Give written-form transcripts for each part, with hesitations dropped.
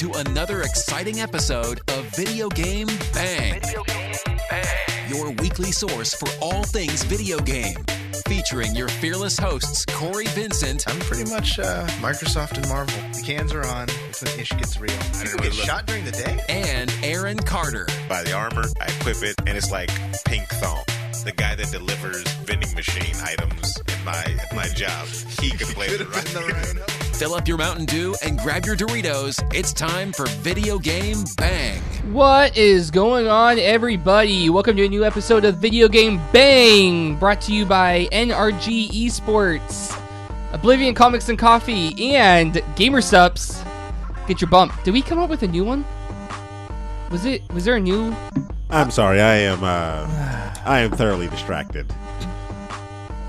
to another exciting episode of Video Game Bang. Your weekly source for all things video game. Featuring your fearless hosts, Cory Vincent. I'm pretty much Microsoft and Marvel. The cans are on. It's when ish gets real. People get shot during the day? And Aaron Carter. Buy the armor, I equip it, and it's like pink thong. The guy that delivers vending machine items in my job, he could play the right. Fill up your Mountain Dew and grab your Doritos. It's time for Video Game Bang. What is going on, everybody? Welcome to a new episode of Video Game Bang, brought to you by NRG Esports, Oblivion Comics and Coffee, and Gamersups. Get your bump. Did we come up with a new one? Was there a new? I'm sorry, I am thoroughly distracted.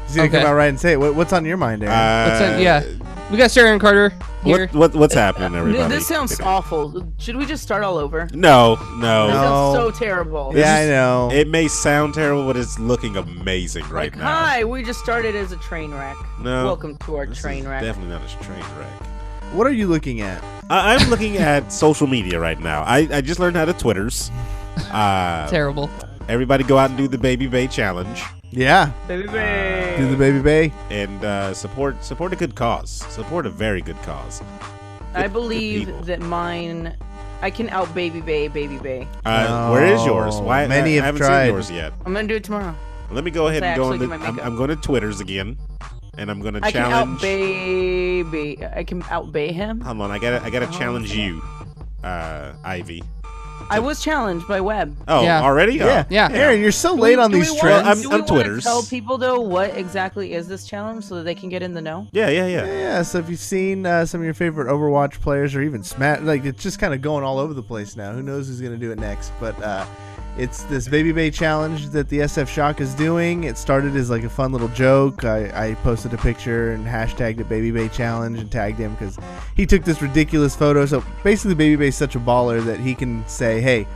He's gonna come out right and say it. What's on your mind, Aaron? Yeah, we got Aaron Carter here. What's happening, everybody? This sounds awful. Should we just start all over? No. This sounds so terrible. Yeah, I know. It may sound terrible, but it's looking amazing right now. Hi, we just started as a train wreck. No. Welcome to our train wreck. Definitely not a train wreck. What are you looking at? I'm looking at social media right now. I just learned how to Twitters. Terrible. Everybody go out and do the Baby Bay Challenge. Yeah. Baby Bay. Do the Baby Bay. And support a good cause. Support a very good cause. I believe that mine, I can out Baby Bay. Where is yours? Why? Many I have haven't tried. seen yours yet. I'm going to do it tomorrow. Let me go ahead and go actually into. do my makeup. I'm going to Twitters again, and I'm going to I can out challenge. Baby. I can out bay him. Hold on, I gotta challenge you, Ivy. I was challenged by Webb. Oh, Yeah. already? Yeah. Oh. Yeah. Aaron, you're so late on these want- trends. Do we I'm want to Twitters. tell people, though, what exactly is this challenge so that they can get in the know? Yeah. Yeah, so if you've seen some of your favorite Overwatch players or even Smash, like it's just kind of going all over the place now. Who knows who's going to do it next? But it's this Baby Bay challenge that the SF Shock is doing. It started as like a fun little joke. I posted a picture and hashtagged it Baby Bay Challenge and tagged him because he took this ridiculous photo. So basically Baby Bay's such a baller that he can say, hey,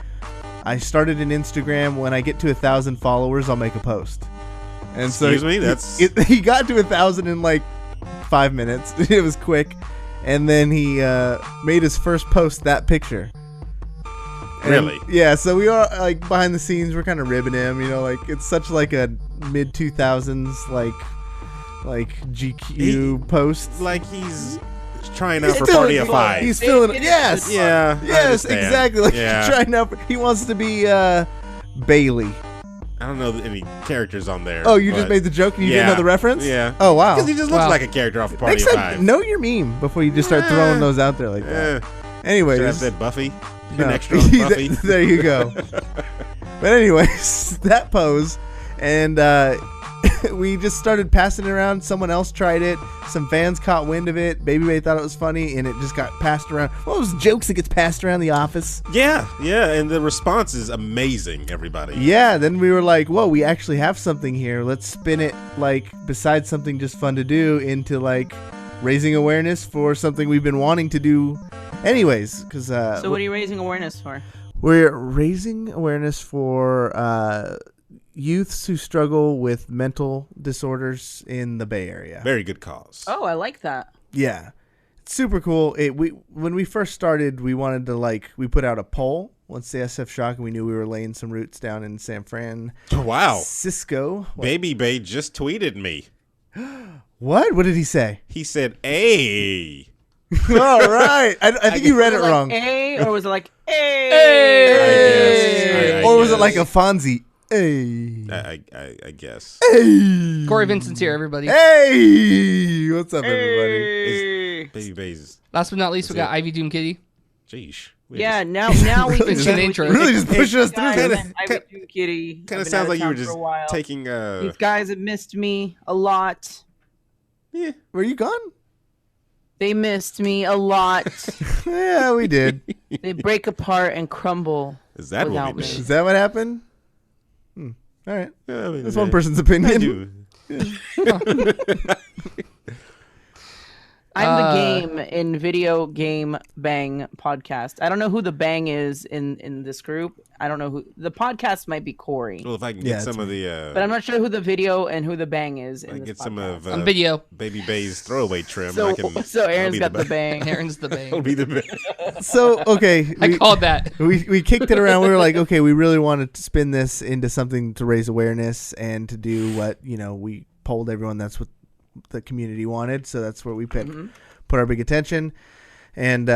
I started an Instagram. When I get to 1,000 followers, I'll make a post. And Excuse so me? he got to 1,000 in like 5 minutes. It was quick. And then he made his first post that picture. And, Really? Yeah, so we are like behind the scenes, we're kind of ribbing him, like it's such like a mid 2000s like GQ post. Like he's trying out He's for still Party in- of Five. He's still in yes. Yeah. I Yes, understand. exactly. Like Yeah. he's trying out. He wants to be Bailey. I don't know any characters on there. Oh, you just but- made the joke and you Yeah. didn't know the reference? Yeah. Oh, wow. Because he just looks Wow. like a character off of Party Next of time, Five. know your meme before you just start throwing those out there like that. Anyways. Should I have said Buffy? No. An extra on Buffy? There you go. But anyways, that pose, and we just started passing it around. Someone else tried it. Some fans caught wind of it. Baby Bay thought it was funny, and it just got passed around. One of those jokes that gets passed around the office. Yeah, and the response is amazing, everybody. Yeah, then we were like, whoa, we actually have something here. Let's spin it, like, besides something just fun to do, into, like, raising awareness for something we've been wanting to do anyways. Because So what are you raising awareness for? we're raising awareness for youths who struggle with mental disorders in the Bay Area. Very good cause. Oh, I like that. Yeah. It's super cool. When we first started, we wanted to, we put out a poll once the SF Shock, and we knew we were laying some roots down in San Wow. Francisco. Baby Bay just tweeted me. What? What did he say? He said, "Hey." All right. I think you read it Was like wrong. A, or was it like A? I Or was it guess. like a Fonzie? Hey. I guess. Hey. Cory Vincent's here, everybody. Hey. What's up, everybody? Baby Bay's. Last but not least, we That's got Ivy Doomkitty. Jeez. Yeah, now we can It's get an with intro. the- Really just pushing us Guys, through I this. went to Kitty. Kind I've of been out sounds like you were town for just a while. taking These guys have missed me a lot. Yeah. Were you gone? They missed me a lot. Yeah, we did. They break apart and crumble. Is that what without we me. did? Is that what happened? All right. Yeah, I mean, That's yeah. one person's I opinion. do. I'm the game in Video Game Bang podcast. I don't know who the Bang is in this group. I don't know who the podcast might be Cory. Well, if I can get some of the, but I'm not sure who the video and who the Bang is. I in get this some podcast. of video. Baby Bay's throwaway trim. So, I can, so Aaron's I'll got be the Bang. Aaron's the Bang. I'll be the bang. So okay, I called that. we kicked it around. We were like, okay, we really wanted to spin this into something to raise awareness and to do what we polled everyone. That's what the community wanted, so that's where we put our big attention, and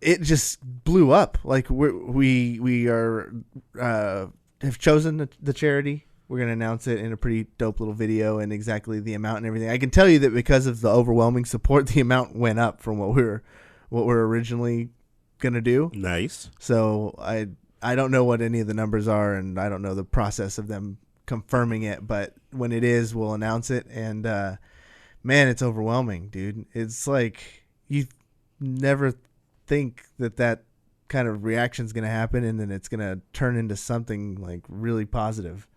it just blew up. Like we are have chosen the charity. We're gonna announce it in a pretty dope little video and exactly the amount and everything. I can tell you that because of the overwhelming support, the amount went up from what we're originally gonna do. Nice. So I don't know what any of the numbers are, and I don't know the process of them confirming it, but when it is, we'll announce it. And man, it's overwhelming, dude. It's like you never think that kind of reaction is going to happen, and then it's going to turn into something like really positive.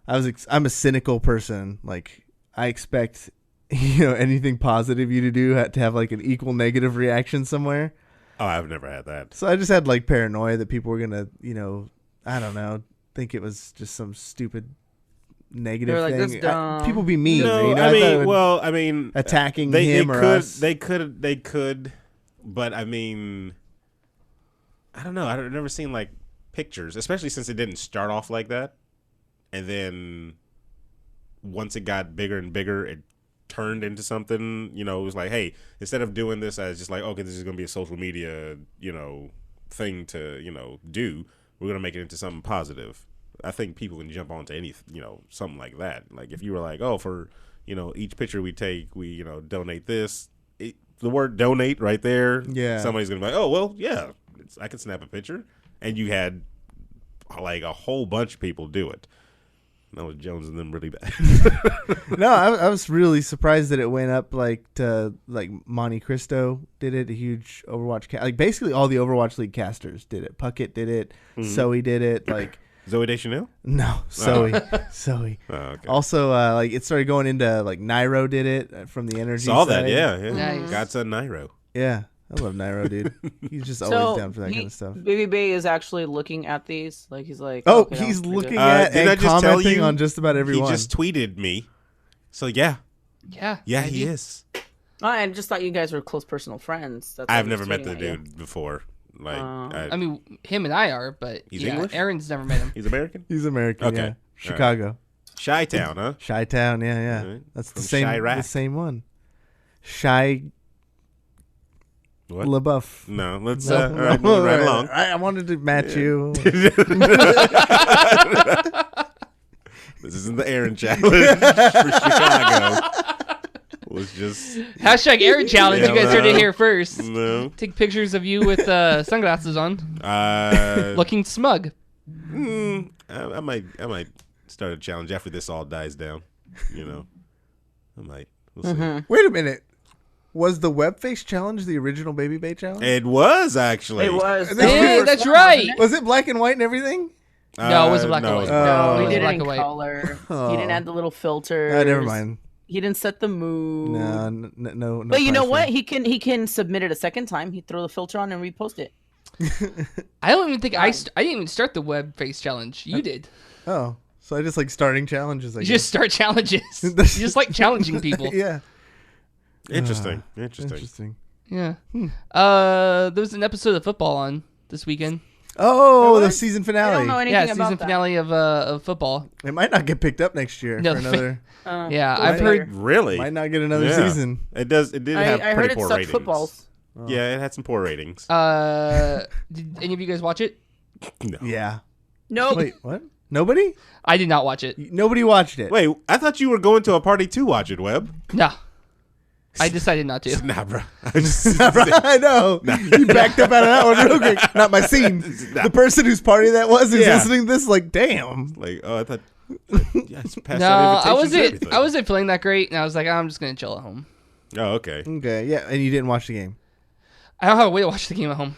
I'm a cynical person. Like, I expect anything positive you to do to have like an equal negative reaction somewhere. Oh, I've never had that. So I just had like paranoia that people were gonna I don't know, think it was just some stupid negative like, thing. "That's dumb." People be mean. No, I mean, attacking they him or could, us. They could, but I mean, I don't know. I've never seen like pictures, especially since it didn't start off like that, and then once it got bigger and bigger, it turned into something. It was like, hey, instead of doing this as just like, okay, this is gonna be a social media, thing to, do. We're gonna make it into something positive. I think people can jump onto any, something like that. Like if you were like, oh, for, each picture we take, we, donate this. The word donate right there. Yeah. Somebody's going to be like, oh, well, yeah, I can snap a picture. And you had like a whole bunch of people do it. That was Jones and them really bad. No, I was really surprised that it went up like to like Monte Cristo did it, a huge Overwatch like basically all the Overwatch League casters did it. Puckett did it. Zoe did it. Like Zoe Deschanel? no, Zoe. Zoe. Oh, okay. Also, like it started going into like Nairo did it from the energy. Saw side. that, yeah. Nice. Godson Nairo. Yeah, I love Nairo, dude. He's just So always down for that kind of stuff. Baby Bay is actually looking at these. Like he's like, Oh, okay, that he's was pretty looking good. at Didn't I and just tell commenting you on just about everyone. He just tweeted me. So, yeah. Yeah. Yeah, maybe. he is. I just thought you guys were close personal friends. That's why I've I was never met the tweeting at you. dude before. Like, I mean, him and I are, but He's yeah, English? Aaron's never met him. he's American? He's American. Okay. Yeah. Chicago. Chi-Town, huh? Chi-Town, yeah. Right. That's the From same Chirac. the same one. Shy What? LaBeouf. No, let's No, all right, moving right along. I wanted to match you. This isn't the Aaron challenge for Chicago. Was just Hashtag Aaron challenge. Yeah, You guys heard it here first. no. Take pictures of you with sunglasses on, looking smug. I might start a challenge after this all dies down. I might. We'll see. Wait a minute. Was the web face challenge the original Baby Bay challenge? It was actually. It was. Hey, that's right. Was it black and white and everything? No, it wasn't black and white. Oh. He It was did it black in and white. color. Oh. He didn't add the little filters. Never mind. He didn't set the mood. No. But you know price what? for He can submit it a second time. He throw the filter on and repost it. I don't even think I didn't even start the web face challenge. You did. it. Oh, so I just like starting challenges. I You guess. just start challenges. You just like challenging people. Yeah. Interesting. Interesting. Yeah. There was an episode of football on this weekend. Oh, the was? season I finale. don't know anything Yeah, about season that. finale of football. It might not get picked up next year No, for another. Yeah, go I've figure. heard. Really? Might not get another Yeah. season. It does. It did have I pretty heard it poor sucked ratings. footballs. Yeah, it had some poor ratings. Did any of you guys watch it? No. Yeah. Nope. Wait, what? Nobody? I did not watch it. Nobody watched it. Wait, I thought you were going to a party to watch it, Webb. No. I decided not to. Nah, bro. I just, I know. You backed up out of that one real quick. Not my scene. Nah. The person whose party that was who's Yeah. listening to this, like, damn. like, oh, I thought. Yeah, it's passed No, out I invitations and wasn't. everything. I wasn't feeling that great, and I was like, I'm just gonna chill at home. Oh, okay. Okay, yeah, and you didn't watch the game. I don't have a way to watch the game at home.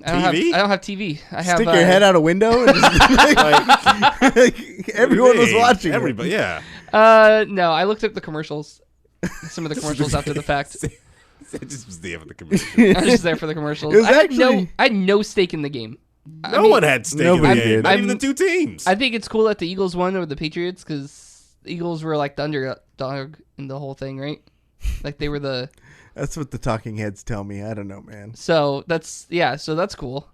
I don't have TV. I have Stick your head out a window and just, Like, like, everyone was hey, watching. Everybody, yeah. No, I looked up the commercials. some of the commercials after the fact. It just was the end of the commercial. I was just there for the commercials. It was I had no stake in the game. No one had stake in the nobody game. did. Not even the two teams. I think it's cool that the Eagles won over the Patriots because the Eagles were like the underdog in the whole thing, right? Like they were the. That's what the talking heads tell me. I don't know, man. So that's cool.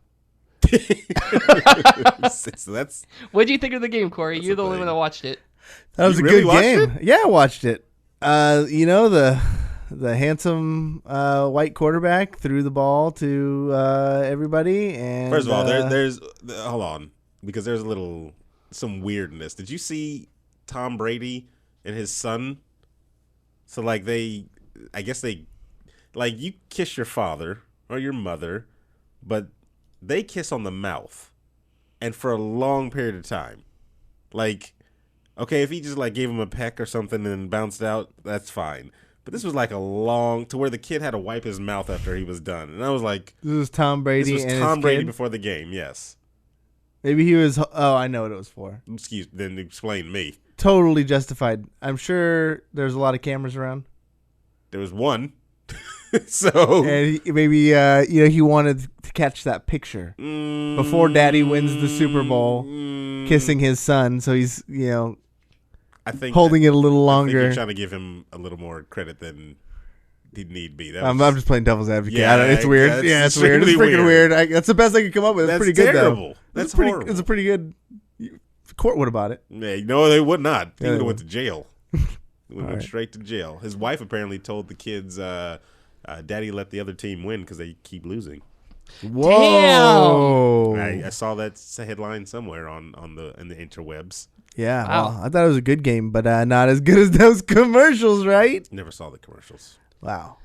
So that's. What did you think of the game, Corey? You're the only thing. one that watched it. That was You a really good watched game. it? Yeah, I watched it. The handsome white quarterback threw the ball to everybody. And First of all, there's hold on, because there's some weirdness. Did you see Tom Brady and his son? So like I guess like you kiss your father or your mother, but they kiss on the mouth, and for a long period of time. Like, okay, if he just like gave him a peck or something and bounced out, that's fine. But this was like a long to where the kid had to wipe his mouth after he was done, and I was like, this was Tom Brady. This was and Tom his Brady kid? before the game. Yes. Maybe he was. Oh, I know what it was for. Then explain me. Totally justified. I'm sure there's a lot of cameras around. There was one. So And maybe he wanted to catch that picture before Daddy wins the Super Bowl, kissing his son. So he's I think holding it a little I think longer. you're trying to give him a little more credit than he'd need be. That I'm was- just playing devil's advocate. Yeah, It's weird. that's Yeah, it's weird. It's extremely freaking weird. That's the best I could come up with. It's That's pretty good terrible. though. That's pretty, horrible. It's a pretty good. Court would about it. Yeah, no, they would not. He Yeah, would they have went would. to jail. Went right. straight to jail. His wife apparently told the kids, "Daddy let the other team win because they keep losing." Whoa! I saw that headline somewhere in the interwebs. Yeah, Wow. well, I thought it was a good game, but not as good as those commercials, right? Never saw the commercials. Wow.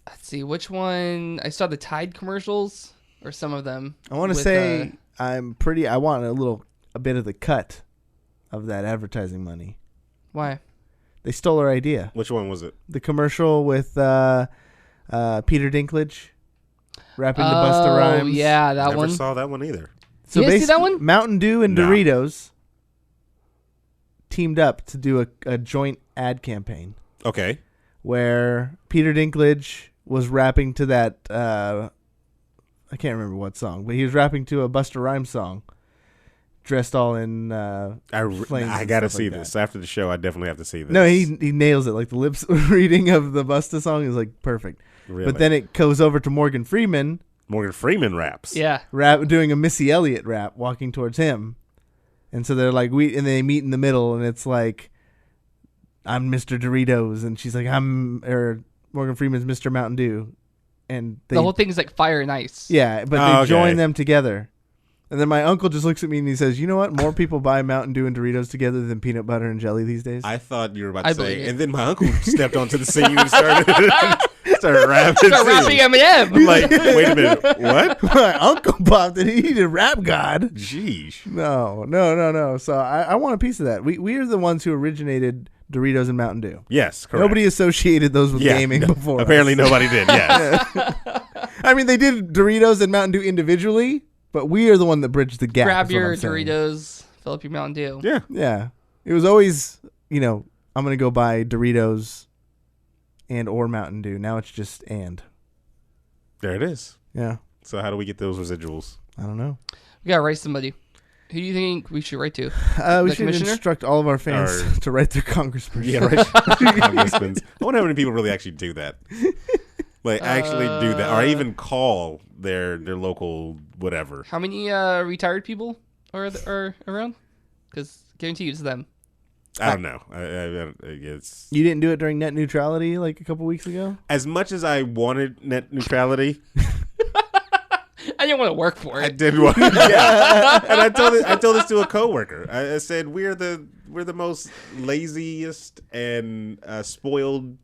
Let's see which one. I saw the Tide commercials or some of them. I want to with, say I want a bit of the cut of that advertising money. why? They stole our idea. Which one was it? The commercial with Peter Dinklage rapping to Busta Rhymes. Yeah, that Never one. saw that one either. So You didn't see that basically, one? Mountain Dew and No. Doritos teamed up to do a joint ad campaign Okay. where Peter Dinklage was rapping to that I can't remember what song, but he was rapping to a Busta Rhymes song, dressed all in flames. I and gotta stuff see like this that. after the show. I definitely have to see this. No, he nails it. Like the lips reading of the Busta song is like perfect. Really? But then it goes over to Morgan Freeman Morgan Freeman raps. Yeah. doing a Missy Elliott rap, walking towards him, and so they're like and they meet in the middle, and it's like, I'm Mr. Doritos, and she's like, Morgan Freeman's Mr. Mountain Dew, and they, The whole thing is like fire and ice. yeah, but Oh, they okay. join them together. And then my uncle just looks at me and he says, "You know what? More people buy Mountain Dew and Doritos together than peanut butter and jelly these days." I thought you were about I to believe say, it. and then my uncle stepped onto the scene and started rapping. Start too. rapping Eminem. I'm like, wait a minute, what? My uncle popped it. He's a rap god. Jeez. No. So I want a piece of that. We are the ones who originated Doritos and Mountain Dew. Yes, correct. Nobody associated those with Yeah, gaming no, before. Apparently us. nobody did, yes. I mean, they did Doritos and Mountain Dew individually, but we are the one that bridged the gap. Grab is what your I'm saying. Doritos, fill up your Mountain Dew. Yeah. Yeah. It was always, I'm going to go buy Doritos and or Mountain Dew. Now it's just and. There it is. Yeah. So how do we get those residuals? I don't know. We gotta write somebody. Who do you think we should write to? We The should commissioner? instruct all of our fans Or- to write their congressperson. Yeah, right. Congressmen. I wonder how many people really actually do that. Like, actually do that. Or even call their local whatever. How many retired people are around? Because guarantee you it's them. I don't know. It's You didn't do it during net neutrality like a couple weeks ago? as much as I wanted net neutrality, I didn't want to work for I it. did want. Yeah. And I told this to a coworker. I said we're the most laziest and spoiled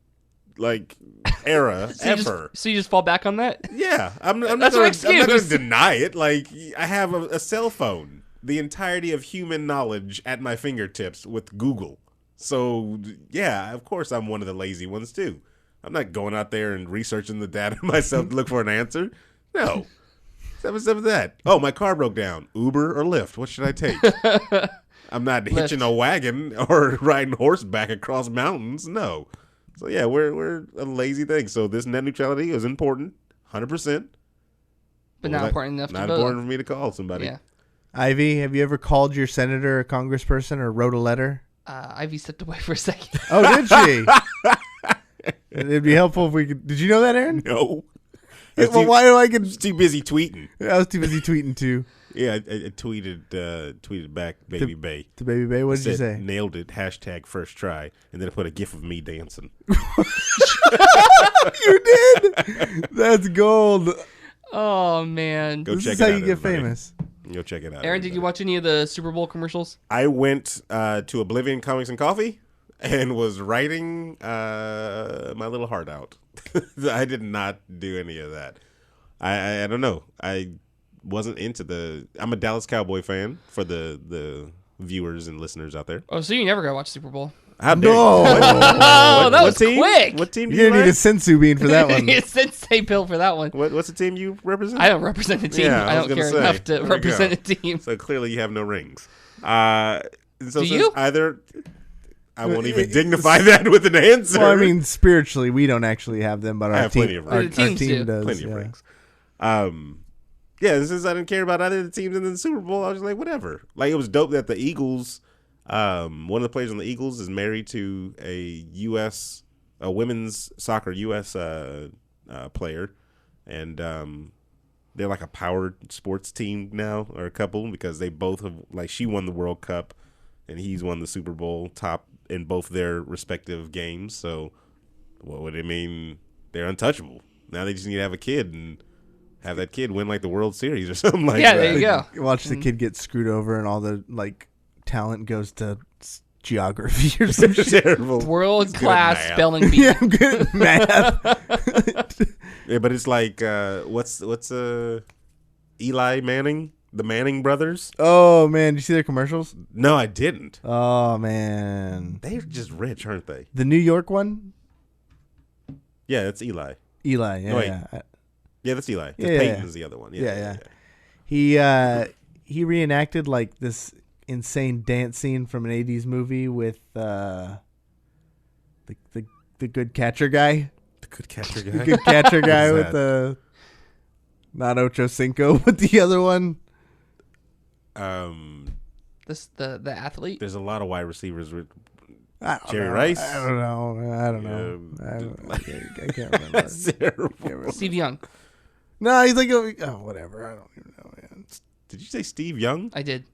era ever. So you just fall back on that? Yeah, I'm not That's our going to excuse. deny it. Like, I have a cell phone, the entirety of human knowledge at my fingertips with Google. So, yeah, of course I'm one of the lazy ones, too. I'm not going out there and researching the data myself to look for an answer. No. What's up with that? Oh, my car broke down. Uber or Lyft? What should I take? I'm not lift. hitching a wagon or riding horseback across mountains. No. So yeah, we're a lazy thing. So this net neutrality is important, 100%. But not important enough to Not vote. important for me to call somebody. Yeah. Ivy, have you ever called your senator or congressperson or wrote a letter? Ivy stepped away for a second. Oh, did she? It'd be helpful if we could. Did you know that, Aaron? No. Well, why do I get? Just too busy tweeting. I was too busy tweeting too. Yeah, I tweeted back Baby Bay. To Baby Bay, what did you say? Nailed it. # first try, and then I put a gif of me dancing. You did? That's gold. Oh man. Go This check is it how out, you get everybody. famous. Go check it out. Aaron, did you everybody. watch any of the Super Bowl commercials? I went to Oblivion Comics and Coffee and was writing my little heart out. I did not do any of that. I don't know. I wasn't into I'm a Dallas Cowboy fan for the viewers and listeners out there. Oh, so you never got to watch Super Bowl? How dare No. you? Oh, that was team? quick. What team do You you didn't need a like? sensu bean for that one. It's Sensei Bill for that one. What's the team you represent? I don't represent a team. Yeah, I I was don't gonna care say. enough to There we represent go. a team. So clearly you have no rings. So Do since you? either I won't even dignify that with an answer. Well, I mean, spiritually, we don't actually have them, but I our have team, plenty of our, rings. our Teams team do. does. plenty of yeah. rings. Yeah, since I didn't care about either of the teams in the Super Bowl, I was like, whatever. Like, it was dope that the Eagles, one of the players on the Eagles is married to a women's soccer U.S. Player, and they're like a powered sports team now, or a couple, because they both have, like, she won the World Cup, and he's won the Super Bowl top in both their respective games. So, what would it mean? They're untouchable. Now they just need to have a kid and have that kid win like the World Series or something like Yeah, that. there you go. Watch the kid get screwed over, and all the talent goes to geography or some shit. Terrible. World good at class math. spelling bee. Yeah, I'm good at math. Yeah, but it's like what's Eli Manning, the Manning brothers? Oh man, did you see their commercials? No, I didn't. Oh man, They're just rich, aren't they? the New York one, Yeah, that's Eli. Eli. Yeah, No, wait. yeah. Yeah, that's Eli. 'Cause Yeah, Peyton yeah. is the other one. Yeah. He reenacted like this insane dance scene from an '80s movie with the good catcher guy. The good catcher The guy. good catcher guy What is with the not Ocho Cinco, but the other one. The athlete. There's a lot of wide receivers with I don't Jerry know. Rice? I don't know. I can't remember. That's terrible. Steve Young. No, he's like, whatever. I don't even know, man. Did you say Steve Young? I did.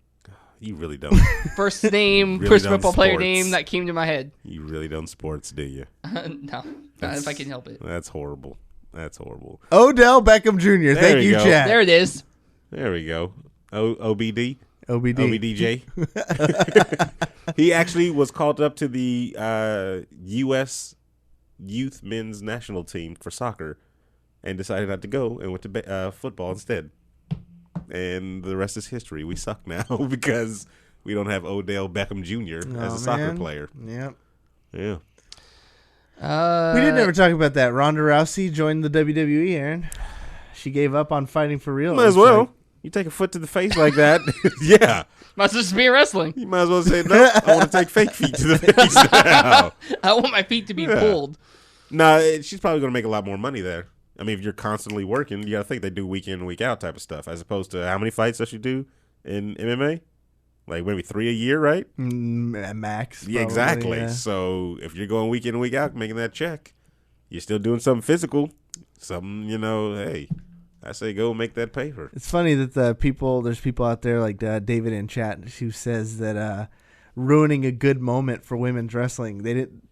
You really don't. First name, Really first done football player sports. name that came to my head. You really don't sports, do you? No, not if I can help it. That's horrible. That's horrible. Odell Beckham Jr. There Thank you you, go. Chad. There it is. There we go. OBD. OBD. OBDJ. He actually was called up to the U.S. youth men's national team for soccer and decided not to go and went to football instead. And the rest is history. We suck now because we don't have Odell Beckham Jr. as a soccer player. Yep. Yeah. We didn't ever talk about that. Ronda Rousey joined the WWE, Aaron. She gave up on fighting for real. Might as well. You take a foot to the face like that. Yeah. Might as well just be wrestling. You might as well say, no, I want to take fake feet to the face now. I want my feet to be pulled. Nah, she's probably going to make a lot more money there. I mean, if you're constantly working, you got to think they do week in, week out type of stuff, as opposed to how many fights does she do in MMA? Like maybe 3 a year, right? Max. Yeah, probably, exactly. yeah. So if you're going week in, week out, making that check, you're still doing something physical. Something, hey, I say go make that paper. It's funny that there's people out there like David in chat who says that ruining a good moment for women's wrestling.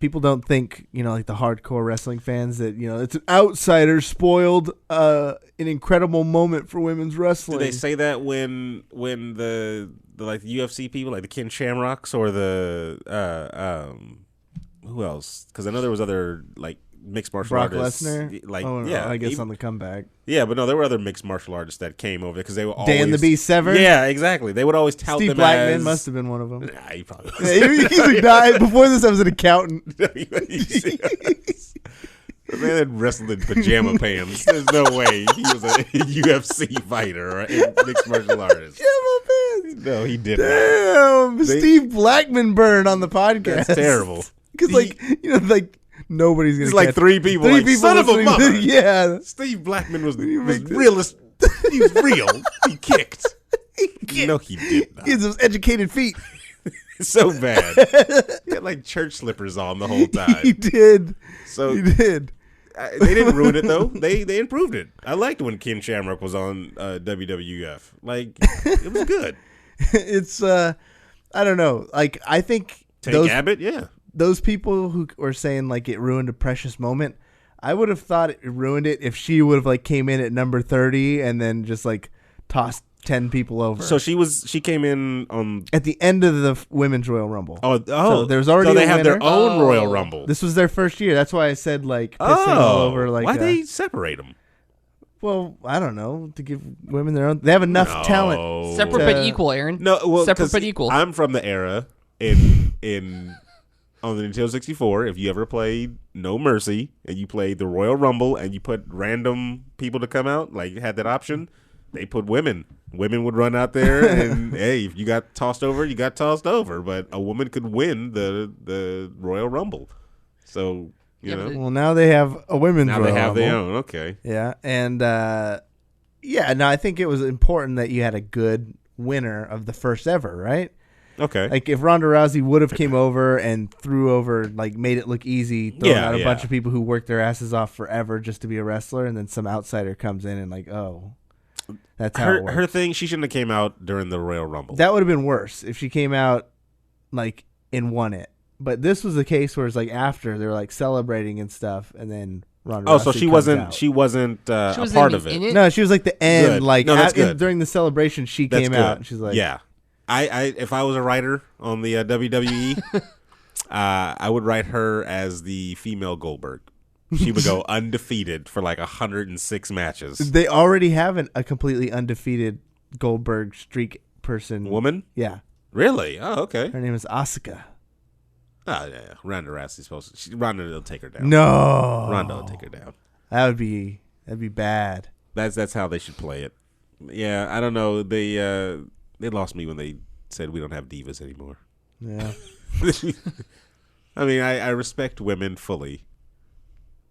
People don't think, like the hardcore wrestling fans that, it's an outsider spoiled an incredible moment for women's wrestling. Do they say that when the like the UFC people, like the Ken Shamrocks or the who else? Because I know there was other like mixed martial Brock artists. Lesnar? Like I guess even- on the comeback. Yeah, but no, there were other mixed martial artists that came over because they were always Dan the Beast Severn? Yeah, exactly. They would always tout Steve them Blackman as must have been one of them. Nah, he probably Yeah, he died. Before this, I was an accountant. The man had wrestled in pajama pants. There's no way he was a UFC fighter or a mixed martial artist. Pajama pants. No, he didn't. Damn, Steve Blackman burn on the podcast. That's terrible. Because nobody's gonna. It's like three people. Son of a mother. Yeah. Steve Blackman was realist. He was real. He kicked. No, he did not. He has those educated feet. So bad. He had like church slippers on the whole time. He did. So he did. They didn't ruin it though. They improved it. I liked when Ken Shamrock was on WWF. Like it was good. It's I don't know. Like I think Tank Abbott, yeah. Those people who were saying like it ruined a precious moment, I would have thought it ruined it if she would have like came in at number 30 and then just like tossed 10 people over. So she came in on at the end of the Women's Royal Rumble. So there's already they a have winner. their own Royal Rumble. This was their first year. That's why I said like pissing all over. Like why they separate them? Well, I don't know, to give women their own. They have enough talent. Separate but equal, Aaron. No, well, separate but equal. I'm from the era in on the Nintendo 64. If you ever played No Mercy and you played the Royal Rumble and you put random people to come out, like you had that option, they put women. Women would run out there, and hey, if you got tossed over, you got tossed over. But a woman could win the Royal Rumble. So you know. Well, now they have a women's. Now Royal they have Rumble. their own. Okay. Yeah, and no, I think it was important that you had a good winner of the first ever, right? Okay. Like if Ronda Rousey would have came over and threw over, like made it look easy, throwing out a bunch of people who worked their asses off forever just to be a wrestler, and then some outsider comes in and like, oh. That's how it works. Her thing, she shouldn't have came out during the Royal Rumble. That would have been worse if she came out like and won it. But this was the case where it's like after they were like celebrating and stuff, and then Ronda Rousey so she comes wasn't out. she wasn't a part of it. No, she was like the end. Good. Like no, that's good. during the celebration, she that's came good. out and she's like, yeah. I if I was a writer on the WWE, I would write her as the female Goldberg. She would go undefeated for like 106 matches. They already have a completely undefeated Goldberg streak person. Woman? Yeah. Really? Oh, okay. Her name is Asuka. Oh, yeah. Ronda Rousey's supposed to. Ronda will take her down. No. Ronda will take her down. That'd be bad. That's how they should play it. Yeah, I don't know. They lost me when they said we don't have divas anymore. Yeah. I mean, I respect women fully.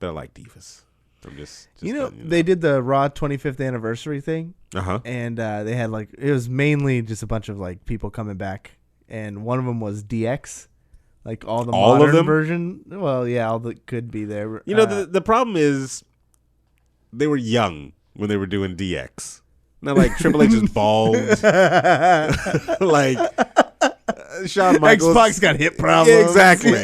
I like divas. I'm just they did the Raw 25th anniversary thing. And they had like it was mainly just a bunch of like people coming back, and one of them was DX, like all modern of them? version. Well, yeah, all that could be there. You know, the problem is they were young when they were doing DX. Not like Triple H is bald. Like Shawn Michaels. X-Pac's got hip problems. Yeah, exactly.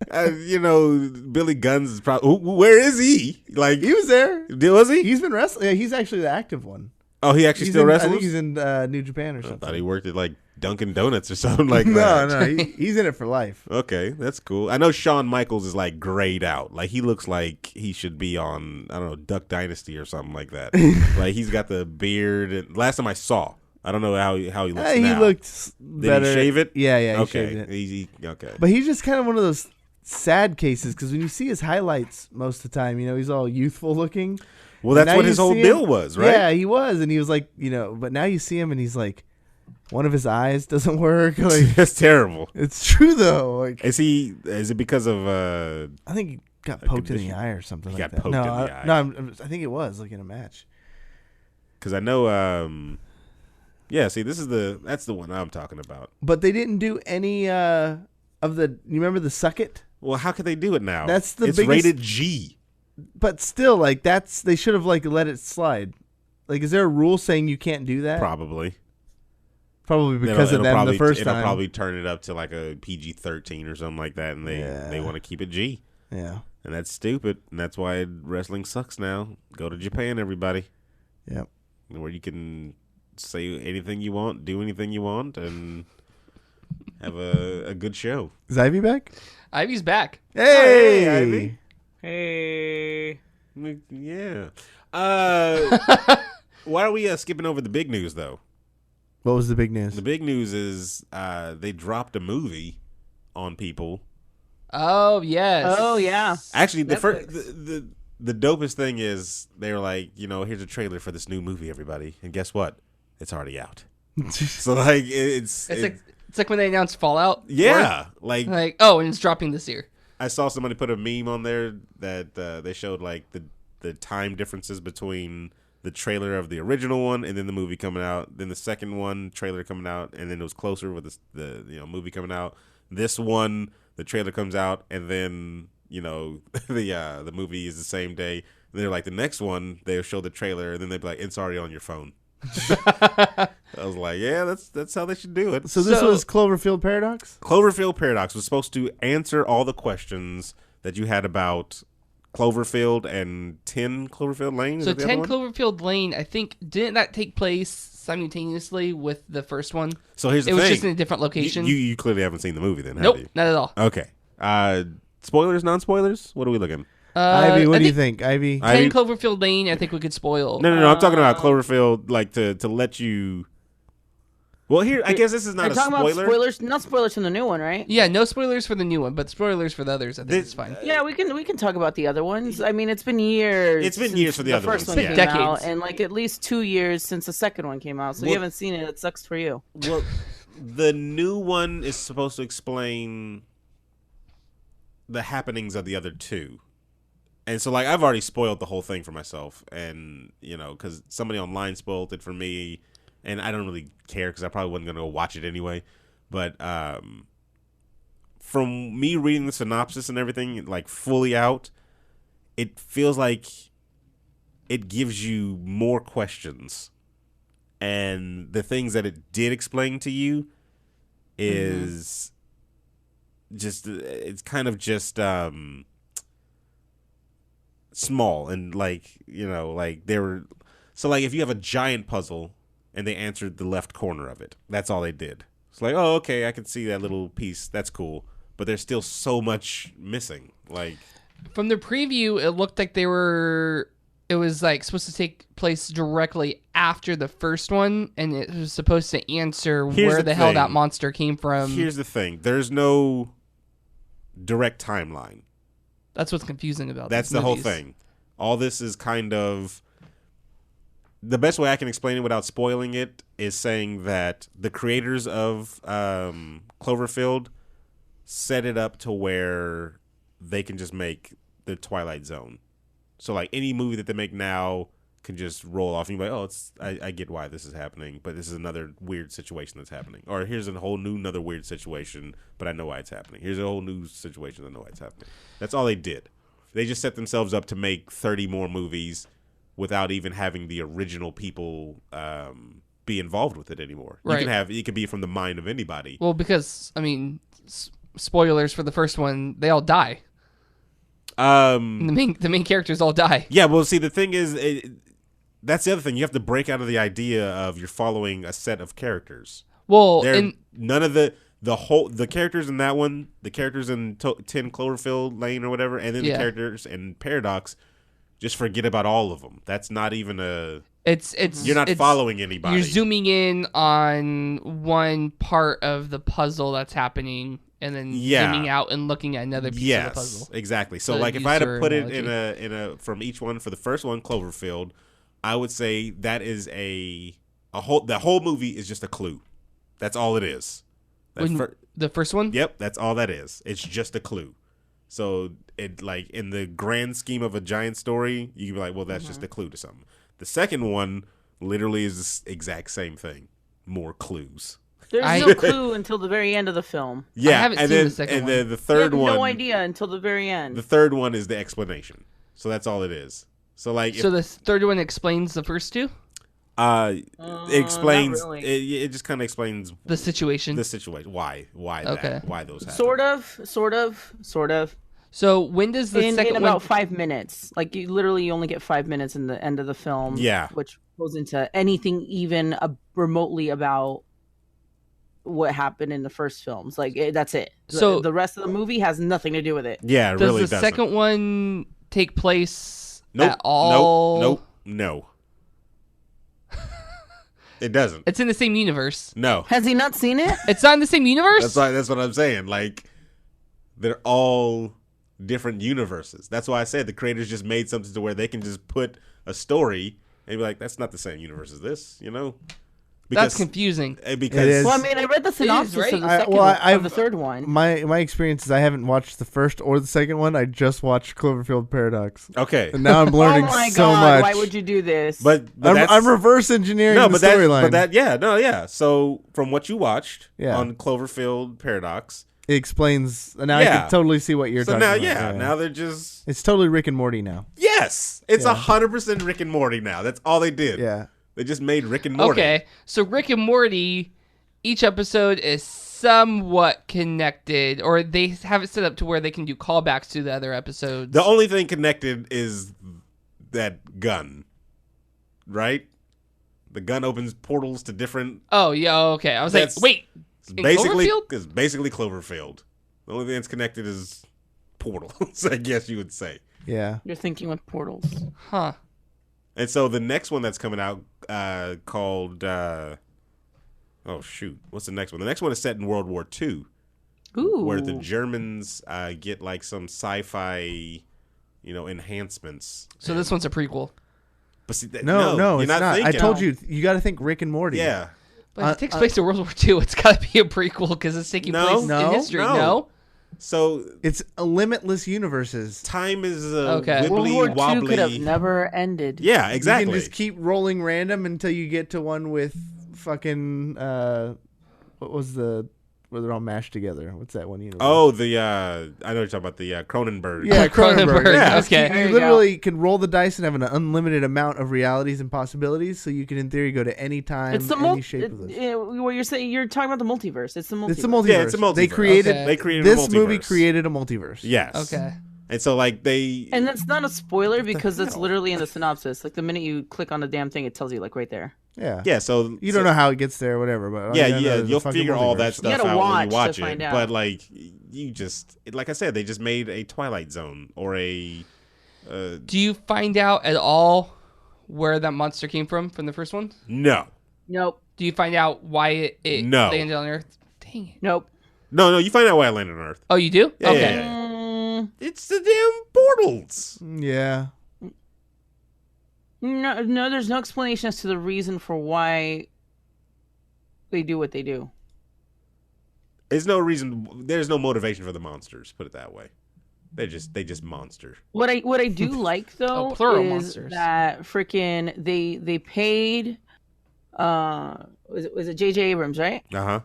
Billy Gunn's is probably. Where is he? Like he was there. Was he? He's been wrestling. Yeah, he's actually the active one. Oh, he actually still wrestles? I think he's in New Japan or something. I thought he worked at like Dunkin' Donuts or something like that. No, he's in it for life. Okay, that's cool. I know Shawn Michaels is like grayed out. Like he looks like he should be on Duck Dynasty or something like that. Like he's got the beard. And last time I saw. I don't know how he looks now. He looked better. Did he shave it? Yeah, he shaved it. Easy. Okay. But he's just kind of one of those sad cases because when you see his highlights most of the time, he's all youthful looking. Well, that's what his whole deal was, right? Yeah, he was, and he was like, but now you see him and he's like, one of his eyes doesn't work. Like that's terrible. It's true though. Like, is it because of? I think he got poked in the eye or something like that. Got poked in the eye. No, I think it was like in a match. Because I know. Yeah, see, that's the one I'm talking about. But they didn't do any of the. You remember the Suck It? Well, how could they do it now? It's biggest, rated G. But still, like they should have like let it slide. Like, is there a rule saying you can't do that? Probably because of them the first time. It'll probably turn it up to like a PG-13 or something like that, and they want to keep it G. Yeah, and that's stupid, and that's why wrestling sucks now. Go to Japan, everybody. Yep, where you can say anything you want, do anything you want, and have a good show. Is Ivy back? Ivy's back. Hey, Ivy. Hey. Yeah. Why are we skipping over the big news, though? What was the big news? The big news is they dropped a movie on people. Oh yes. Oh yeah. Actually, the first Netflix. the dopest thing is they were like, here's a trailer for this new movie, everybody, and guess what? It's already out. So like it's like when they announced Fallout. yeah, and it's dropping this year. I saw somebody put a meme on there that they showed like the time differences between the trailer of the original one and then the movie coming out, then the second one trailer coming out, and then it was closer with the movie coming out. This one, the trailer comes out, and then the movie is the same day. And they're like, the next one they'll show the trailer, and then they'll be like, it's already on your phone. I was like, yeah, that's how they should do it. So this was Cloverfield Paradox? Cloverfield Paradox was supposed to answer all the questions that you had about Cloverfield and 10 Cloverfield Lane. So 10 Cloverfield Lane, I think, didn't that take place simultaneously with the first one? So here's the thing. It was just in a different location? You clearly haven't seen the movie then, nope, have you? not at all. Okay. Spoilers, non-spoilers? What are we looking? Ivy, what do you think? Ivy? 10 Cloverfield Lane, I think we could spoil. No. I'm talking about Cloverfield, like to let you. Well, here I guess this is not a spoiler. About spoilers, not spoilers from the new one, right? Yeah, no spoilers for the new one, but spoilers for the others. I think it's fine. Yeah, we can talk about the other ones. I mean, it's been years. It's been years for the other first ones. one came decades, out, and like at least 2 years since the second one came out. So you haven't seen it. It sucks for you. Well, the new one is supposed to explain the happenings of the other two. And so, like, I've already spoiled the whole thing for myself. And, because somebody online spoiled it for me. And I don't really care because I probably wasn't going to go watch it anyway. But from me reading the synopsis and everything, like, fully out, it feels like it gives you more questions. And the things that it did explain to you is just, it's kind of just small. And, like, like they were, so, like, if you have a giant puzzle and they answered the left corner of it, that's all they did. It's like, oh, okay, I can see that little piece. That's cool. But there's still so much missing. Like, from the preview, it looked like it was like supposed to take place directly after the first one, and it was supposed to answer where the hell that monster came from. Here's the thing. There's no direct timeline. That's what's confusing about That's the whole thing. All this is kind of, the best way I can explain it without spoiling it is saying that the creators of Cloverfield set it up to where they can just make the Twilight Zone. So, like, any movie that they make now can just roll off. And you're like, oh, I get why this is happening, but this is another weird situation that's happening. Or here's a whole new, another weird situation, but I know why it's happening. Here's a whole new situation, I know why it's happening. That's all they did. They just set themselves up to make 30 more movies without even having the original people be involved with it anymore. Right. It could be from the mind of anybody. Well, because, I mean, spoilers for the first one, they all die. The main characters all die. Yeah, well, see, the thing is, that's the other thing. You have to break out of the idea of you're following a set of characters. Well, none of the characters in that one, the characters in 10 Cloverfield Lane or whatever, and then the characters in Paradox, just forget about all of them. That's not even a. You're not following anybody. You're zooming in on one part of the puzzle that's happening, and then zooming out and looking at another piece of the puzzle. Yes, exactly. So, like, if I had to put it in a from each one, for the first one, Cloverfield, I would say that is the whole movie is just a clue. That's all it is. The first one? Yep, that's all that is. It's just a clue. So, it, like, in the grand scheme of a giant story, you can be like, well, that's just a clue to something. The second one literally is the exact same thing. More clues. There's no clue until the very end of the film. Yeah, I haven't seen the second one. And then the third one. No idea until the very end. The third one is the explanation. So that's all it is. So, like, so the third one explains the first two? It explains. Not really. It just kind of explains the situation. Why Okay. that? Why those happen? Sort of. So when does the second in one? about 5 minutes. Like, you literally only get 5 minutes in the end of the film. Yeah. Which goes into anything even remotely about what happened in the first films. Like, that's it. So the rest of the movie has nothing to do with it. Yeah, it really doesn't. Does the second one take place at all? No. It doesn't. It's in the same universe. No. Has he not seen it? It's not in the same universe? That's what I'm saying. Like, they're all different universes. That's why I said the creators just made something to where they can just put a story and be like, that's not the same universe as this, you know? That's confusing. Because It is. Well, I mean, I read the synopsis right? of the second of the third one. My experience is I haven't watched the first or the second one. I just watched Cloverfield Paradox. okay. And now I'm learning Oh my so God! much. Why would you do this? But I'm reverse engineering the storyline. So from what you watched Yeah. on Cloverfield Paradox, It explains. Now I Yeah. can totally see what you're so talking now, about. now they're just It's totally Rick and Morty now. yes, it's Yeah. 100% Rick and Morty now. That's all they did. Yeah. They just made Rick and Morty. Okay, so Rick and Morty, each episode is somewhat connected, or they have it set up to where they can do callbacks to the other episodes. The only thing connected is that gun, right? The gun opens portals to different. Oh, yeah, okay. I was like, That's- wait, It's in basically, Cloverfield? it's basically Cloverfield. The only thing that's connected is portals, I guess you would say. Yeah. You're thinking with portals. Huh. And so the next one that's coming out called oh shoot, what's the next one? The next one is set in World War II, Ooh. where the Germans get like some sci-fi, enhancements. So this one's a prequel. But see, No, you're it's not. I thinking. told you got to think Rick and Morty. Yeah. But if it takes place in World War II, it's got to be a prequel because it's taking No, place no, in history. no. No? So It's a limitless universes. time is Okay. World wibbly War II wobbly. could have never ended. Yeah, You exactly. can just keep rolling random until you get to one with fucking what was where they're all mashed together? What's that one universe? Oh, I know you're talking about the Cronenberg. yeah, Cronenberg. Cronenberg. Yeah. Okay. There You you literally can roll the dice and have an unlimited amount of realities and possibilities, so you can, in theory, go to any time, It's the any shape of this. what you're saying. You're talking about the multiverse. It's the multiverse. It's a multiverse. Yeah, it's a multiverse. They created Okay. They created this a movie. multiverse. Created a multiverse. Yes. Okay. And so like they And that's not a spoiler because it's hell? literally in the synopsis. Like the minute you click on the damn thing, it tells you like right there. Yeah. yeah, so You don't know how it gets there, or whatever. But all Yeah, you gotta know is you'll the fucking figure all that multiverse. stuff gotta out when watch you to watch find it. out. But like you just like I said, they just made a Twilight Zone or a Do you find out at all where that monster came from the first one? no. Nope. Do you find out why it No. landed on Earth? Dang it. Nope. No, you find out why I landed on Earth. Oh, you do? Yeah, Okay. yeah. Mm, It's the damn portals. Yeah. no, there's no explanation as to the reason for why they do what they do. There's no reason. There's no motivation for the monsters. Put it that way. They just monster. What I do like though plural is monsters. that freaking they paid was it J.J. Abrams, right? Uh-huh.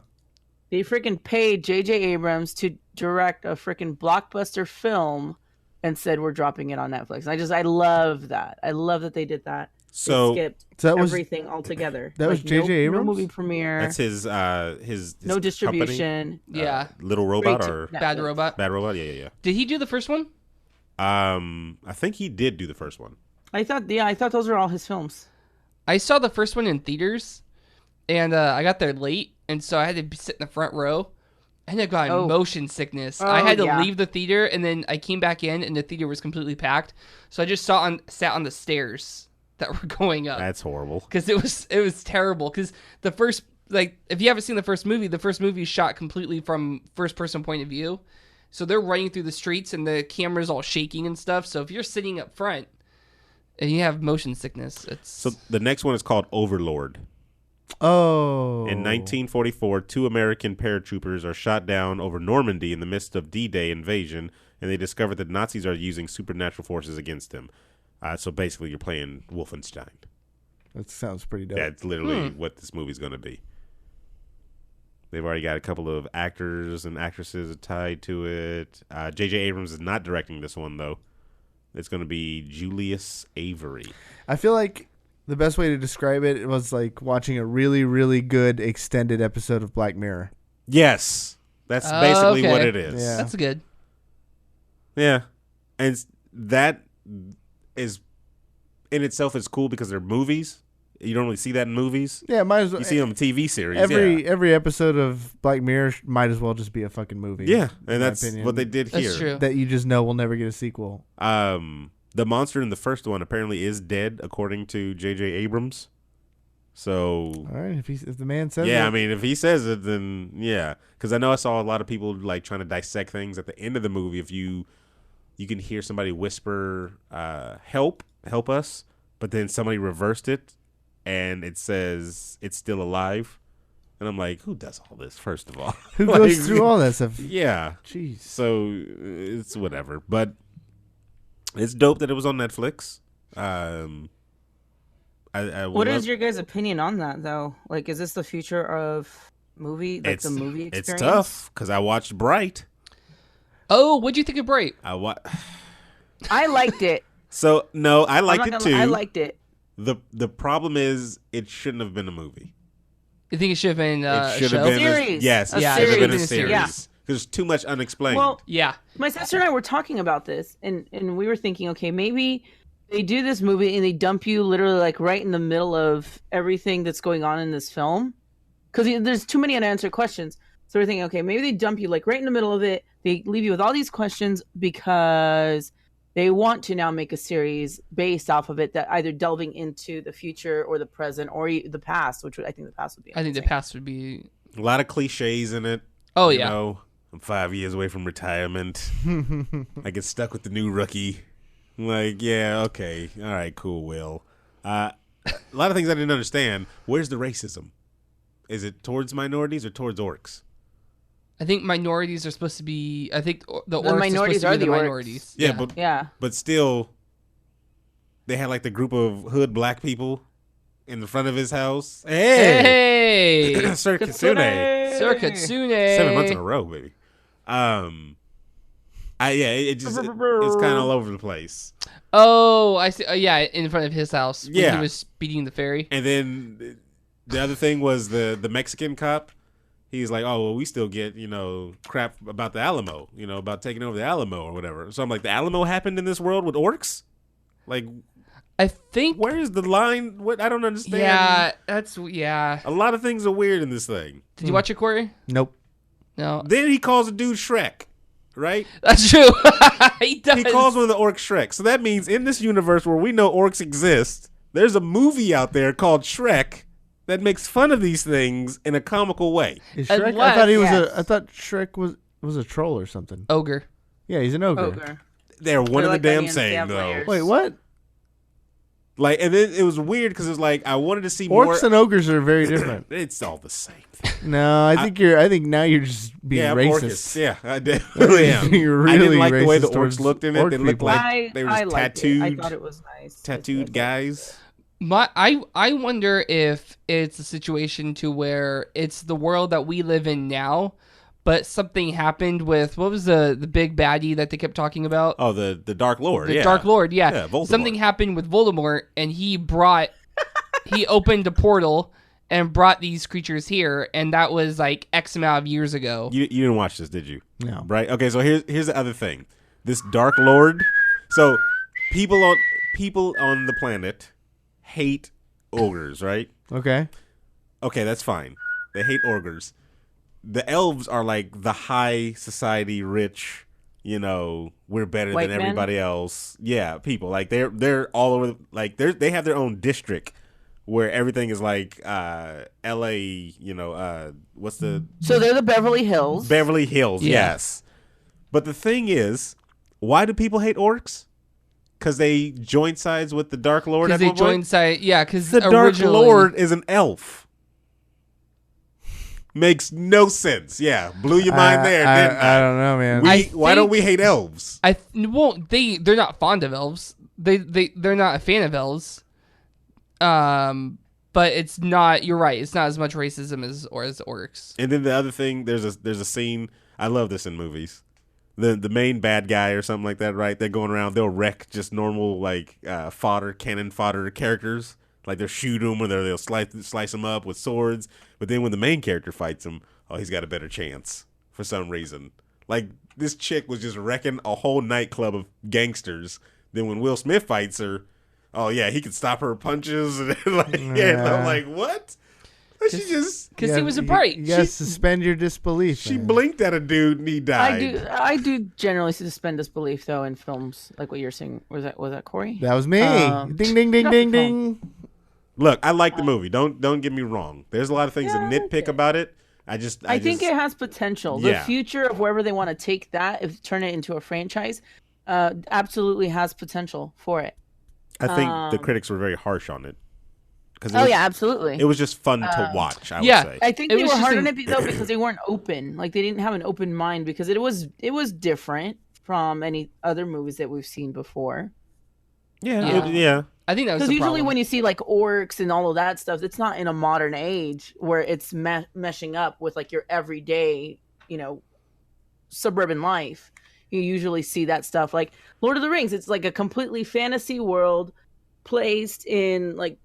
They freaking paid J.J. Abrams to direct a freaking blockbuster film and said we're dropping it on Netflix. I love that. I love that they did that. So They skipped So that was everything altogether. that was J.J. No Abrams? movie premiere. that's his no company? distribution. Yeah. Little Robot Straight to or Netflix. Bad Robot. Bad Robot? Yeah. Did he do the first one? I think he did do the first one. I thought those were all his films. I saw the first one in theaters, and I got there late, and so I had to sit in the front row. I ended up getting Oh. motion sickness. Oh, I had to yeah. leave the theater, and then I came back in, and the theater was completely packed. So I just sat on the stairs that were going up That's horrible. because it was terrible. Because the first, like, if you haven't seen the first movie is shot completely from first person point of view. So they're running through the streets, and the camera's all shaking and stuff. So if you're sitting up front and you have motion sickness, it's So the next one is called Overlord. Oh. In 1944, 2 American paratroopers are shot down over Normandy in the midst of D-Day invasion, and they discover that Nazis are using supernatural forces against them. So basically, you're playing Wolfenstein. That sounds pretty dope. That's literally what this movie's going to be. They've already got a couple of actors and actresses tied to it. J.J. Abrams is not directing this one, though. It's going to be Julius Avery. I feel like the best way to describe it was like watching a really, really good extended episode of Black Mirror. Yes. That's basically okay. what it is. Yeah. that's good. Yeah. And that is, in itself, is cool because they're movies. You don't really see that in movies. Yeah, might as well. You see them in TV series. Every episode of Black Mirror might as well just be a fucking movie. Yeah, in and my that's opinion. what they did here. That's true. That you just know will never get a sequel. The monster in the first one apparently is dead, according to J.J. Abrams. So All right, if the man says yeah, it. I mean, if he says it, then yeah. Because I know I saw a lot of people like trying to dissect things at the end of the movie. If you can hear somebody whisper, "Help us," but then somebody reversed it, and it says it's still alive. And I'm like, who does all this? First of all, Who Like, goes through all that stuff? Yeah. Jeez. So it's whatever, but it's dope that it was on Netflix. What is your guys' opinion on that, though? Like, is this the future of movie, like it's, the movie experience? It's tough because I watched Bright. Oh, what'd you think of Bright? I liked it. So no, I liked it too. I liked it. The problem is it shouldn't have been a movie. You think it should have been It should a have show? been Series. Yes, it Yeah, should have been a series. series. Yeah. There's too much unexplained. Well, Yeah. my sister and I were talking about this, and we were thinking, okay, maybe they do this movie and they dump you literally like right in the middle of everything that's going on in this film, because there's too many unanswered questions. So we're thinking, okay, maybe they dump you like right in the middle of it. They leave you with all these questions because they want to now make a series based off of it, that either delving into the future or the present or the past, which I think the past would be. I think the amazing. past would be. a lot of cliches in it. Oh, you yeah. know, I'm 5 years away from retirement. I get stuck with the new rookie. I'm like, yeah, okay, all right, cool, Will. A lot of things I didn't understand. Where's the racism? Is it towards minorities or towards orcs? I think minorities are supposed to be. I think the The orcs minorities are are supposed to be the the orcs. minorities. Yeah, Yeah. but still, they had like the group of hood black people in the front of his house. Hey, Hey, Sir Kitsune. Sir Kitsune. 7 months in a row, baby. It just it's kind of all over the place. Oh, I see. Yeah, in front of his house. When Yeah. he was beating the ferry. And then the other thing was the Mexican cop. He's like, oh, well, we still get, crap about the Alamo, about taking over the Alamo or whatever. So I'm like, the Alamo happened in this world with orcs? Like, I think. where is the line? What? I don't understand. Yeah, yeah. A lot of things are weird in this thing. Did you watch it, Corey? Nope. No, Then he calls a dude Shrek, right? that's true. He does. He calls one of the orcs Shrek. So that means in this universe where we know orcs exist, there's a movie out there called Shrek that makes fun of these things in a comical way. Is Shrek? I Unless- thought he was yes. I thought Shrek was a troll or something. Ogre. Yeah, he's an ogre. Ogre. They're one and like the damn onions, they same have though. layers. Wait, what? Like, and then it was weird because it was like I wanted to see more. Orcs and ogres are very different. It's all the same thing. No, I think now you're just being Yeah, I'm racist. Orcus. Yeah, I definitely am. You're I didn't really like the way the racist orcs towards looked in it. orc They looked people. like they were I just liked tattooed, it. I thought it was nice. tattooed guys. I wonder if it's a situation to where it's the world that we live in now, but something happened with what was the big baddie that they kept talking about? Oh, the Dark Lord. The yeah. Dark Lord, yeah. Yeah, Voldemort. Something happened with Voldemort, and he opened a portal and brought these creatures here, and that was like X amount of years ago. You didn't watch this, did you? No. Right. Okay. So here's the other thing. This Dark Lord. So people on the planet hate ogres, right? Okay. Okay, that's fine. They hate ogres. The elves are like the high society, rich. We're better White than men? everybody else. Yeah, people like they're all over. Like they have their own district where everything is like L.A. What's the So they're the Beverly Hills. Beverly Hills? Yeah. Yes. But the thing is, why do people hate orcs? Because they joined sides with the Dark Lord. Because At they one point? joined side, yeah. Because The Dark Lord is an elf. Makes no sense. Yeah, blew your mind there, didn't I don't know, man. Why don't we hate elves? They're not fond of elves. They're not a fan of elves. But it's not. You're right. It's not as much racism as orcs. And then the other thing, there's a scene. I love this in movies. The main bad guy or something like that, right? They're going around. They'll wreck just normal like cannon fodder characters. Like they'll shoot them or they'll slice them up with swords. But then when the main character fights him, he's got a better chance for some reason. Like this chick was just wrecking a whole nightclub of gangsters. Then when Will Smith fights her, he can stop her punches. And I'm like, what? She just Because he was a bright. You gotta suspend your disbelief. she man. blinked at a dude and he died. I do generally suspend disbelief though in films like what you're saying. Was that Corey? That was me. Um, Ding ding ding not ding the ding. Look, I like the movie. Don't get me wrong. There's a lot of things to nitpick about it. I think it has potential. The future of wherever they want to take that, if turn it into a franchise, absolutely has potential for it. I think the critics were very harsh on it. Absolutely. It was just fun to watch, I would say. I think they were hard on it though because they weren't open. Like they didn't have an open mind because it was different from any other movies that we've seen before. Yeah. I think that was because the usually problem. when you see like orcs and all of that stuff, it's not in a modern age where it's meshing up with like your everyday, suburban life. You usually see that stuff like Lord of the Rings. It's like a completely fantasy world placed in like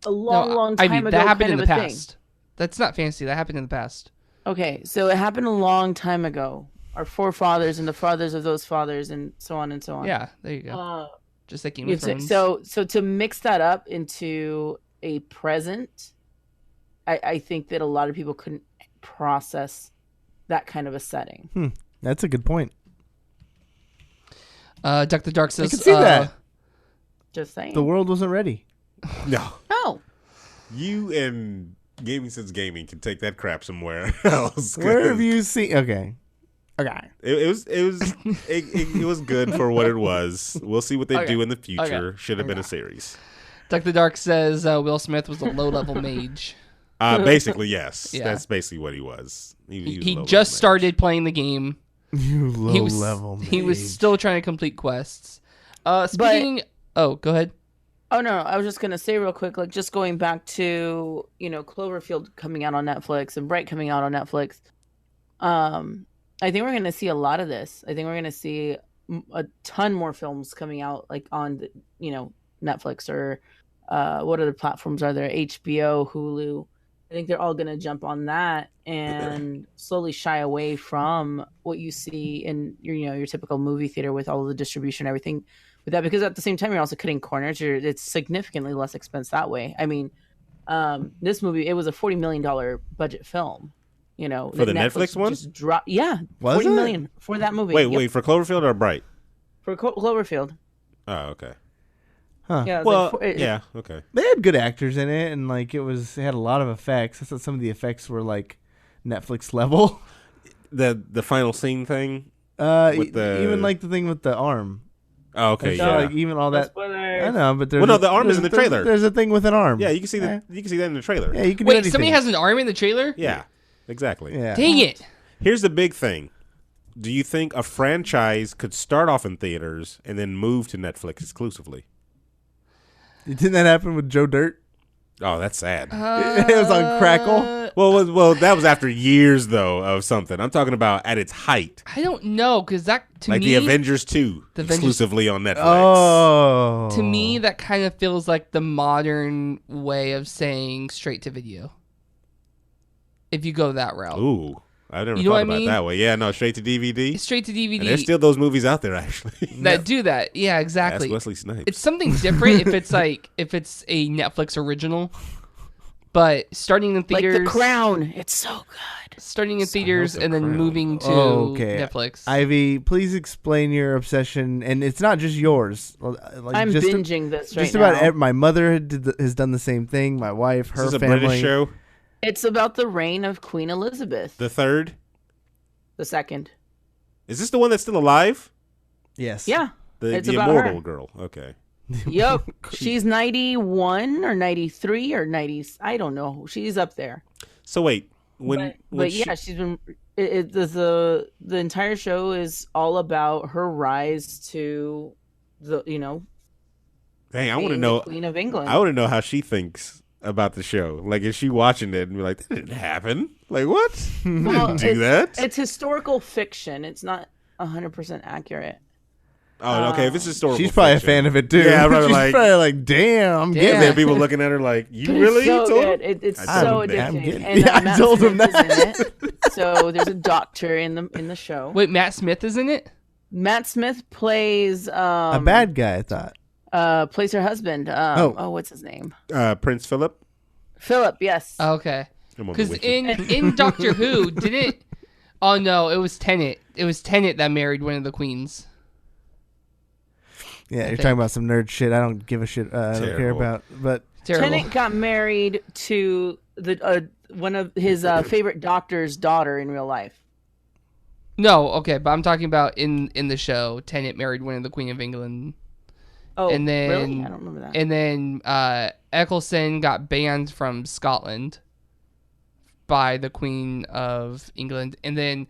a long time ago. That happened in the kind of past. That's not fantasy. That happened in the past. Okay, so it happened a long time ago. Our forefathers and the fathers of those fathers, and so on and so on. Yeah, there you go. Just like Game of Thrones. So to mix that up into a present, I think that a lot of people couldn't process that kind of a setting. That's a good point. Duck the Dark says, I can see that. Just saying. The world wasn't ready. No. Oh. You and Gaming Sense Gaming can take that crap somewhere else. Where have you seen? Okay. It was good for what it was. We'll see what they do in the future. Okay. Should have been a series. Duck the Dark says Will Smith was a low-level mage. Basically, yes. Yeah. That's basically what he was. He just started playing the game. You low-level mage. He was still trying to complete quests. Go ahead. Oh, no, I was just going to say real quick, like just going back to, Cloverfield coming out on Netflix and Bright coming out on Netflix. I think we're going to see a lot of this. I think we're going to see a ton more films coming out like on, Netflix or what other platforms are there? HBO, Hulu. I think they're all going to jump on that and slowly shy away from what you see in your typical movie theater with all of the distribution and everything with that, because at the same time you're also cutting corners. It's significantly less expense that way. I mean, this movie, it was a $40 million budget film. For the Netflix one? Was $40 it? million for that movie. Wait, for Cloverfield or Bright? For Cloverfield. Oh, okay. Huh. Yeah, okay. They had good actors in it, and like it had a lot of effects. I thought some of the effects were like Netflix level. The final scene thing. Even like the thing with the arm. Oh, okay. Yeah. Like even all that. I know, but there's the arm is in the trailer. There's a thing with an arm. Yeah, you can see that. You can see that in the trailer. Yeah, you can. Wait, somebody has an arm in the trailer? Yeah, exactly. Yeah. Dang it! Here's the big thing. Do you think a franchise could start off in theaters and then move to Netflix exclusively? Didn't that happen with Joe Dirt? Oh, that's sad. It was on Crackle. Well, that was after years though of something. I'm talking about at its height. I don't know, because that to like me, the Avengers 2 exclusively on Netflix. Oh, to me that kind of feels like the modern way of saying straight to video. If you go that route. Ooh, I never You know thought what I about it mean? that way. Yeah, no, straight to DVD. Straight to DVD. And there's still those movies out there actually that do that. Yeah, exactly. That's Wesley Snipes. It's something different if it's a Netflix original. But starting in theaters, like The Crown, it's so good. Starting in theaters The and then Crown. moving to Netflix. Ivy, please explain your obsession, and it's not just yours. Like I'm binging this right just now. about my mother has done the same thing. My wife, her Is this family. a British show? It's about the reign of Queen Elizabeth The third? the second. Is this the one that's still alive? Yes. Yeah, The it's about immortal her. girl. Okay. Yep, she's 91 or 93 or 90. I don't know. She's up there. So wait, She's been. The entire show is all about her rise to the Dang, I want to being know. the Queen of England. I want to know how she thinks about the show. Like, is she watching it and be like, "That didn't happen"? Like, what? Well, Didn't do that? It's historical fiction. It's not 100% accurate. Oh, okay. If it's historical, She's probably fiction. a fan of it too. Yeah, probably She's probably like, damn, I'm Is getting there it. people looking at her like, you But really? It's so told good. him? It's I so told him. I'm addicting. getting- And Yeah, I Matt told him Smith is in that. it. So there's a doctor in the show. Wait, Matt Smith is in it? Matt Smith plays a bad guy, I thought. plays her husband. What's his name? Prince Philip. Philip. Yes. Okay. I'm on the Because wiki. in Doctor Who, didn't? Oh no, it was Tennant. It was Tennant that married one of the queens. Yeah, you're talking about some nerd shit. I don't give a shit. I don't care Terrible. about. But Terrible. Tennant got married to the one of his favorite doctor's daughter in real life. No, okay, but I'm talking about in the show, Tennant married one of the Queen of England. Oh, And then, really? I don't remember that. And then Eccleston got banned from Scotland by the Queen of England. And then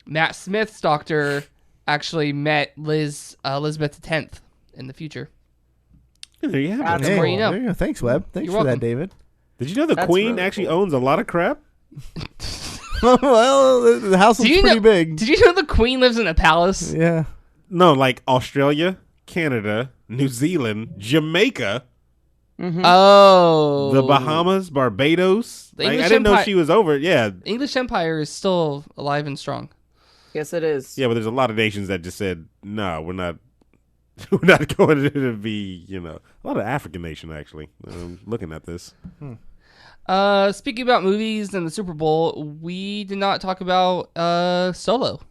Matt Smith's doctor actually met Elizabeth X in the future. There you have That's it. the more you know. There you go. Thanks, Webb. Thanks You're for welcome. that, David. Did you know the That's Queen really actually cool. owns a lot of crap? Well, the house was pretty big. Did you know the Queen lives in a palace? Yeah. No, like Australia, Canada, New Zealand, Jamaica, Oh. the Bahamas, Barbados. The Like, I English didn't know Empire- she was over. Yeah, English Empire is still alive and strong. Yes, it is. yeah, but there's a lot of nations that just said, "No, we're not. We're not going to be." A lot of African nation actually. Looking at this, Speaking about movies and the Super Bowl, we did not talk about Solo.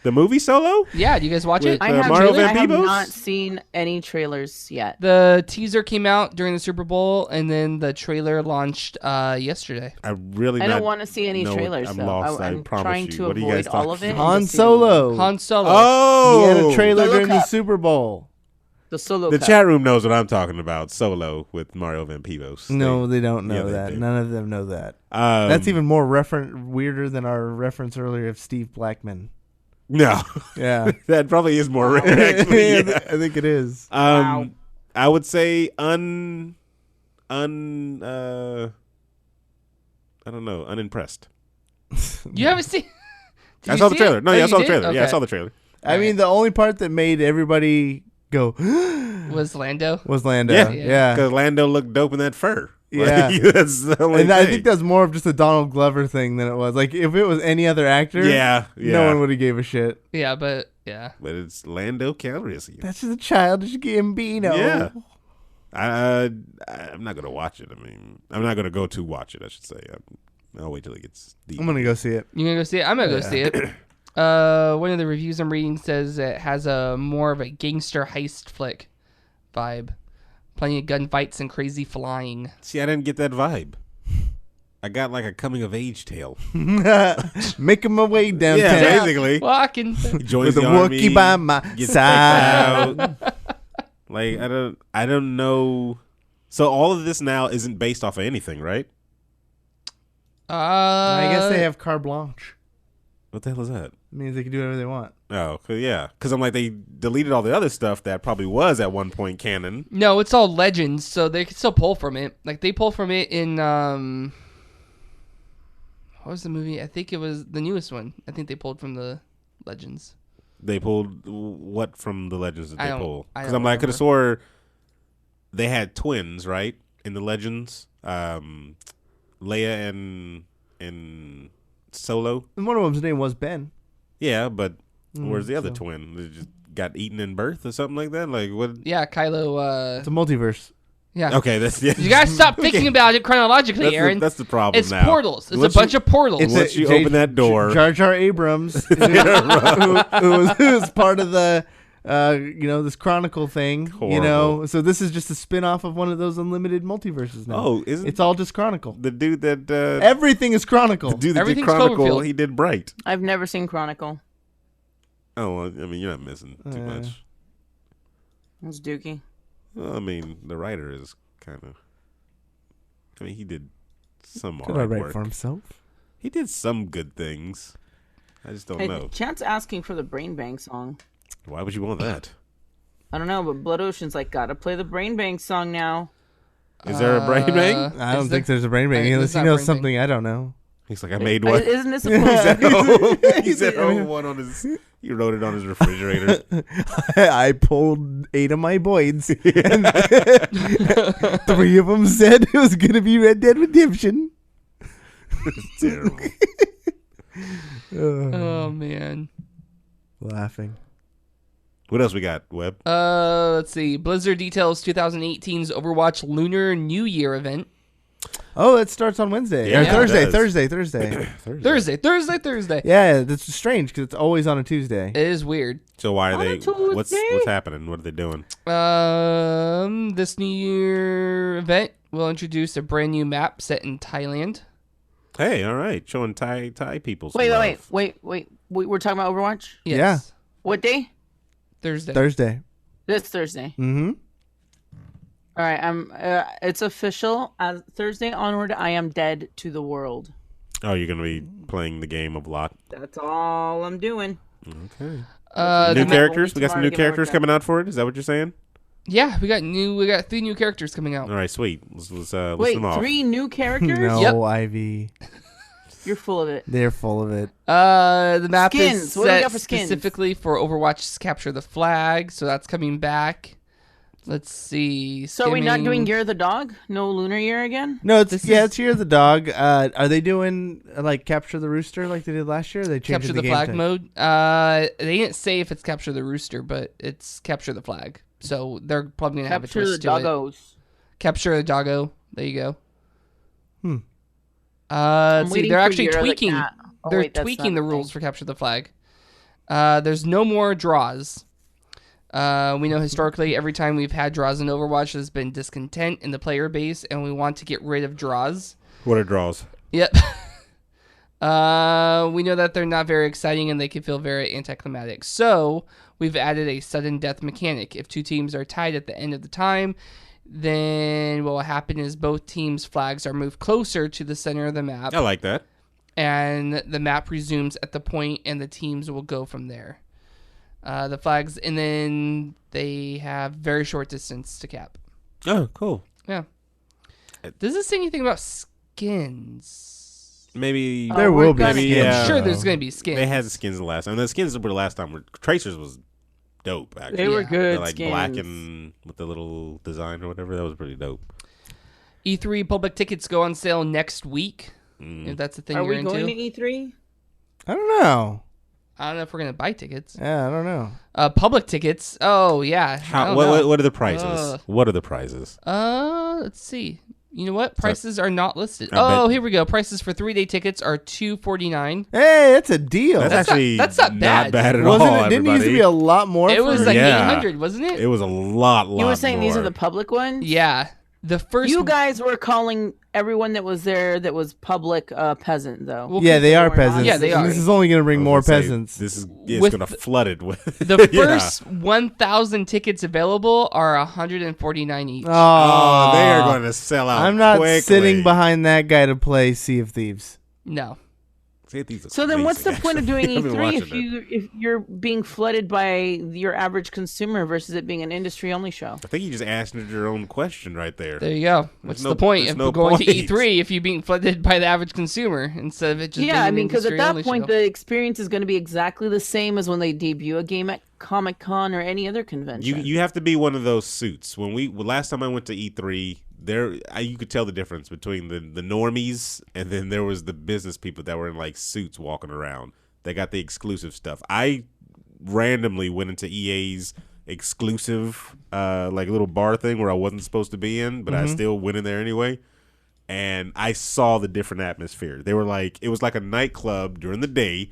the movie Solo. Yeah, do you guys watch it? I have, Mario I Van have Peebles? not seen any trailers yet. The teaser came out during the Super Bowl, and then the trailer launched yesterday. I really. I not don't want to see any know- trailers, I'm though. lost. I I'm promise trying you. to What are you avoid guys all of talking it. about? Han and just see the movie. Solo. Han Solo. Oh, He had a trailer Solo during the Cup. Super Bowl. The Solo The Cup. chat room knows what I'm talking about. Solo with Mario Van Peebles. No, they don't know Yeah, they that. do. None of them know that. That's That's even more weirder than our reference earlier of Steve Blackman. no. Yeah. That probably is more rare. Actually, Yeah, yeah. I think it is. Wow. I would say I don't know, unimpressed. You haven't seen? Did I you saw the see trailer. it? No, Oh, yeah, I you saw the did? trailer. Yeah, I Okay. saw the trailer. I mean, the only part that made everybody go Was Lando? was Lando. Yeah. Yeah. Because Lando looked dope in that fur. Yeah. Like, that's the only And I thing. think that's more of just a Donald Glover thing than it was. Like, if it was any other actor, Yeah, no one would have gave a shit. Yeah, but yeah. But it's Lando Calrissian. That's just a childish Gambino. Yeah. I'm not gonna watch it. I mean, I'm not gonna go to watch it. I should say. I'll wait till it gets deep. I'm gonna go see it. You gonna go see it? I'm gonna go see it. One of the reviews I'm reading says it has a more of a gangster heist flick vibe. Plenty of gunfights and crazy flying. See, I didn't get that vibe. I got like a coming of age tale. Making my way downtown Yeah, basically. Walking. He joins with a the army, Wookiee by my gets side. kicked out. Like I don't know. So all of this now isn't based off of anything, right? I guess they have carte blanche. What the hell is that? It means they can do whatever they want. Oh, yeah. Because I'm like, they deleted all the other stuff that probably was at one point canon. No, it's all legends, so they can still pull from it. Like they pull from it in what was the movie? I think it was the newest one. I think they pulled from the legends. They pulled what from the legends that I they don't- pull? I Because don't I'm like, I could have remember. swore they had twins, right? In the legends, Leia and Solo. And one of them's name was Ben. Yeah, but where's the other so- twin? They just got eaten in birth or something like that. Like what? Yeah, Kylo. It's a multiverse. Yeah. Okay, that's yeah. You gotta stop thinking about it chronologically, Aaron. That's the problem. It's now. portals. It's Once a bunch you- of portals. Once you open that door- Jar Jar Abrams, who was part of the, this Chronicle thing. Horrible. So this is just a spin-off of one of those unlimited multiverses now. Oh, isn't It's all just Chronicle. the dude that Everything is Chronicle. the dude that did Everything's Chronicle? Cloverfield. He did Bright. I've never seen Chronicle. Oh, well, I mean, you're not missing too much. That's Dookie. Well, I mean, the writer is kind of. I mean, he did some Could I write artwork. for himself? He did some good things. I just don't Hey, know. Chance asking for the Brain Bang song. Why would you want that? I don't know, but Blood Ocean's like, gotta play the Brain Bang song now. Is there a brain bang? I don't Is think there- there's a brain bang unless there's he not knows brain something I don't know. He's like, I made one. Isn't this a He said, oh, he He's said, like, oh, one on his. He wrote it on his refrigerator. I pulled 8 of my boys, and 3 of them said it was gonna be Red Dead Redemption. It's terrible. Oh man. Laughing. What else we got, Webb? Let's see. Blizzard details 2018's Overwatch Lunar New Year event. Oh, it starts on Wednesday. Yeah, Or it Thursday, does. Thursday. Yeah, that's strange because it's always on a Tuesday. It is weird. So why are On a they? What's Tuesday? happening? What are they doing? This New Year event will introduce a brand new map set in Thailand. Hey, all right, showing Thai people. some Wait. love. We're talking about Overwatch. Yes. Yeah. What day? Thursday. This Thursday. Mm-hmm. All right. It's official. As Thursday onward, I am dead to the world. Oh, you're gonna be playing the game a lot. That's all I'm doing. Okay. The New characters. We got some new tomorrow to get characters worked coming out for it. Is that what you're saying? Yeah, we got 3 new characters coming out. All right, sweet. Let's list Wait, them off. 3 new characters? No, Yep. Ivy. You're full of it. They're full of it. The map Skins. is What do we set got for skins? specifically for Overwatch's Capture the Flag, so that's coming back. Let's see. So are we not doing Skimming- Year of the Dog? No Lunar Year again? No, This is- it's Year of the Dog. Are they doing like Capture the Rooster like they did last year? Or they changed Capture the the game Flag type? mode? They didn't say if it's Capture the Rooster, but it's Capture the Flag. So they're probably going to have a Capture the twist to it. Doggos. Capture the Doggo. There you go. Hmm. I'm See, waiting they're for actually Year of the tweaking. Cat. Oh, They're wait, that's tweaking not the a rules thing. for Capture the Flag. There's no more draws. We know historically every time we've had draws in Overwatch, there's been discontent in the player base, and we want to get rid of draws. What are draws? Yep. We know that they're not very exciting and they can feel very anticlimactic. So we've added a sudden death mechanic. If 2 teams are tied at the end of the time, then what will happen is both teams' flags are moved closer to the center of the map, I like that. and the map resumes at the point, and the teams will go from there. The flags, and then they have very short distance to cap. Oh, cool. Yeah. Does this say anything about skins? Maybe There we're will be. gonna skins, get- yeah. I'm sure though. there's going to be skins. they had the skins the last time. The skins were the last time. Tracers was dope. Actually, They were Yeah. good They're like skins. black and with the little design or whatever. That was pretty dope. E3 public tickets go on sale next week. If that's the thing Are you're we into. going to E3? I don't know. I don't know if we're going to buy tickets. Yeah, I don't know. Public tickets. Oh, yeah. I How? don't know. What are the prizes? Ugh. What are the prizes? Let's see. You know what? Prices are not listed. I Oh, bet- here we go. Prices for 3-day tickets are $249. Hey, that's a deal. That's That's not- actually that's not bad. at Wasn't all. it? Didn't it used to be a lot more? It was for- like Yeah. 800, wasn't it? It was a lot. You were saying these are more. the public ones? Yeah. The first You guys were calling everyone that was there that was public peasant, though. Well, Yeah, they are People were not. peasants. Yeah, they are. This is only going to bring I was more gonna say, peasants. This is With going to flood it with the Yeah. first 1,000 tickets available are $149 each. Oh, they are going to sell out. I'm not quickly. sitting behind that guy to play Sea of Thieves. No. Sea of Thieves looks So then, what's the amazing, point of actually. doing I've been E3 watching it. if you're being flooded by your average consumer versus it being an industry only show? I think you just answered your own question right there. There you go. What's no- the point there's of no going to point. E3 if you're being flooded by the average consumer instead of it just being Yeah, I an mean, because at that industry-only point, show? the experience is going to be exactly the same as when they debut a game at Comic Con or any other convention. You have to be one of those suits. Last time I went to E3, you could tell the difference between the normies and then there was the business people that were in like suits walking around. They got the exclusive stuff. I randomly went into EA's exclusive like little bar thing where I wasn't supposed to be in, but I still went in there anyway. And I saw the different atmosphere. They were like, it was like a nightclub during the day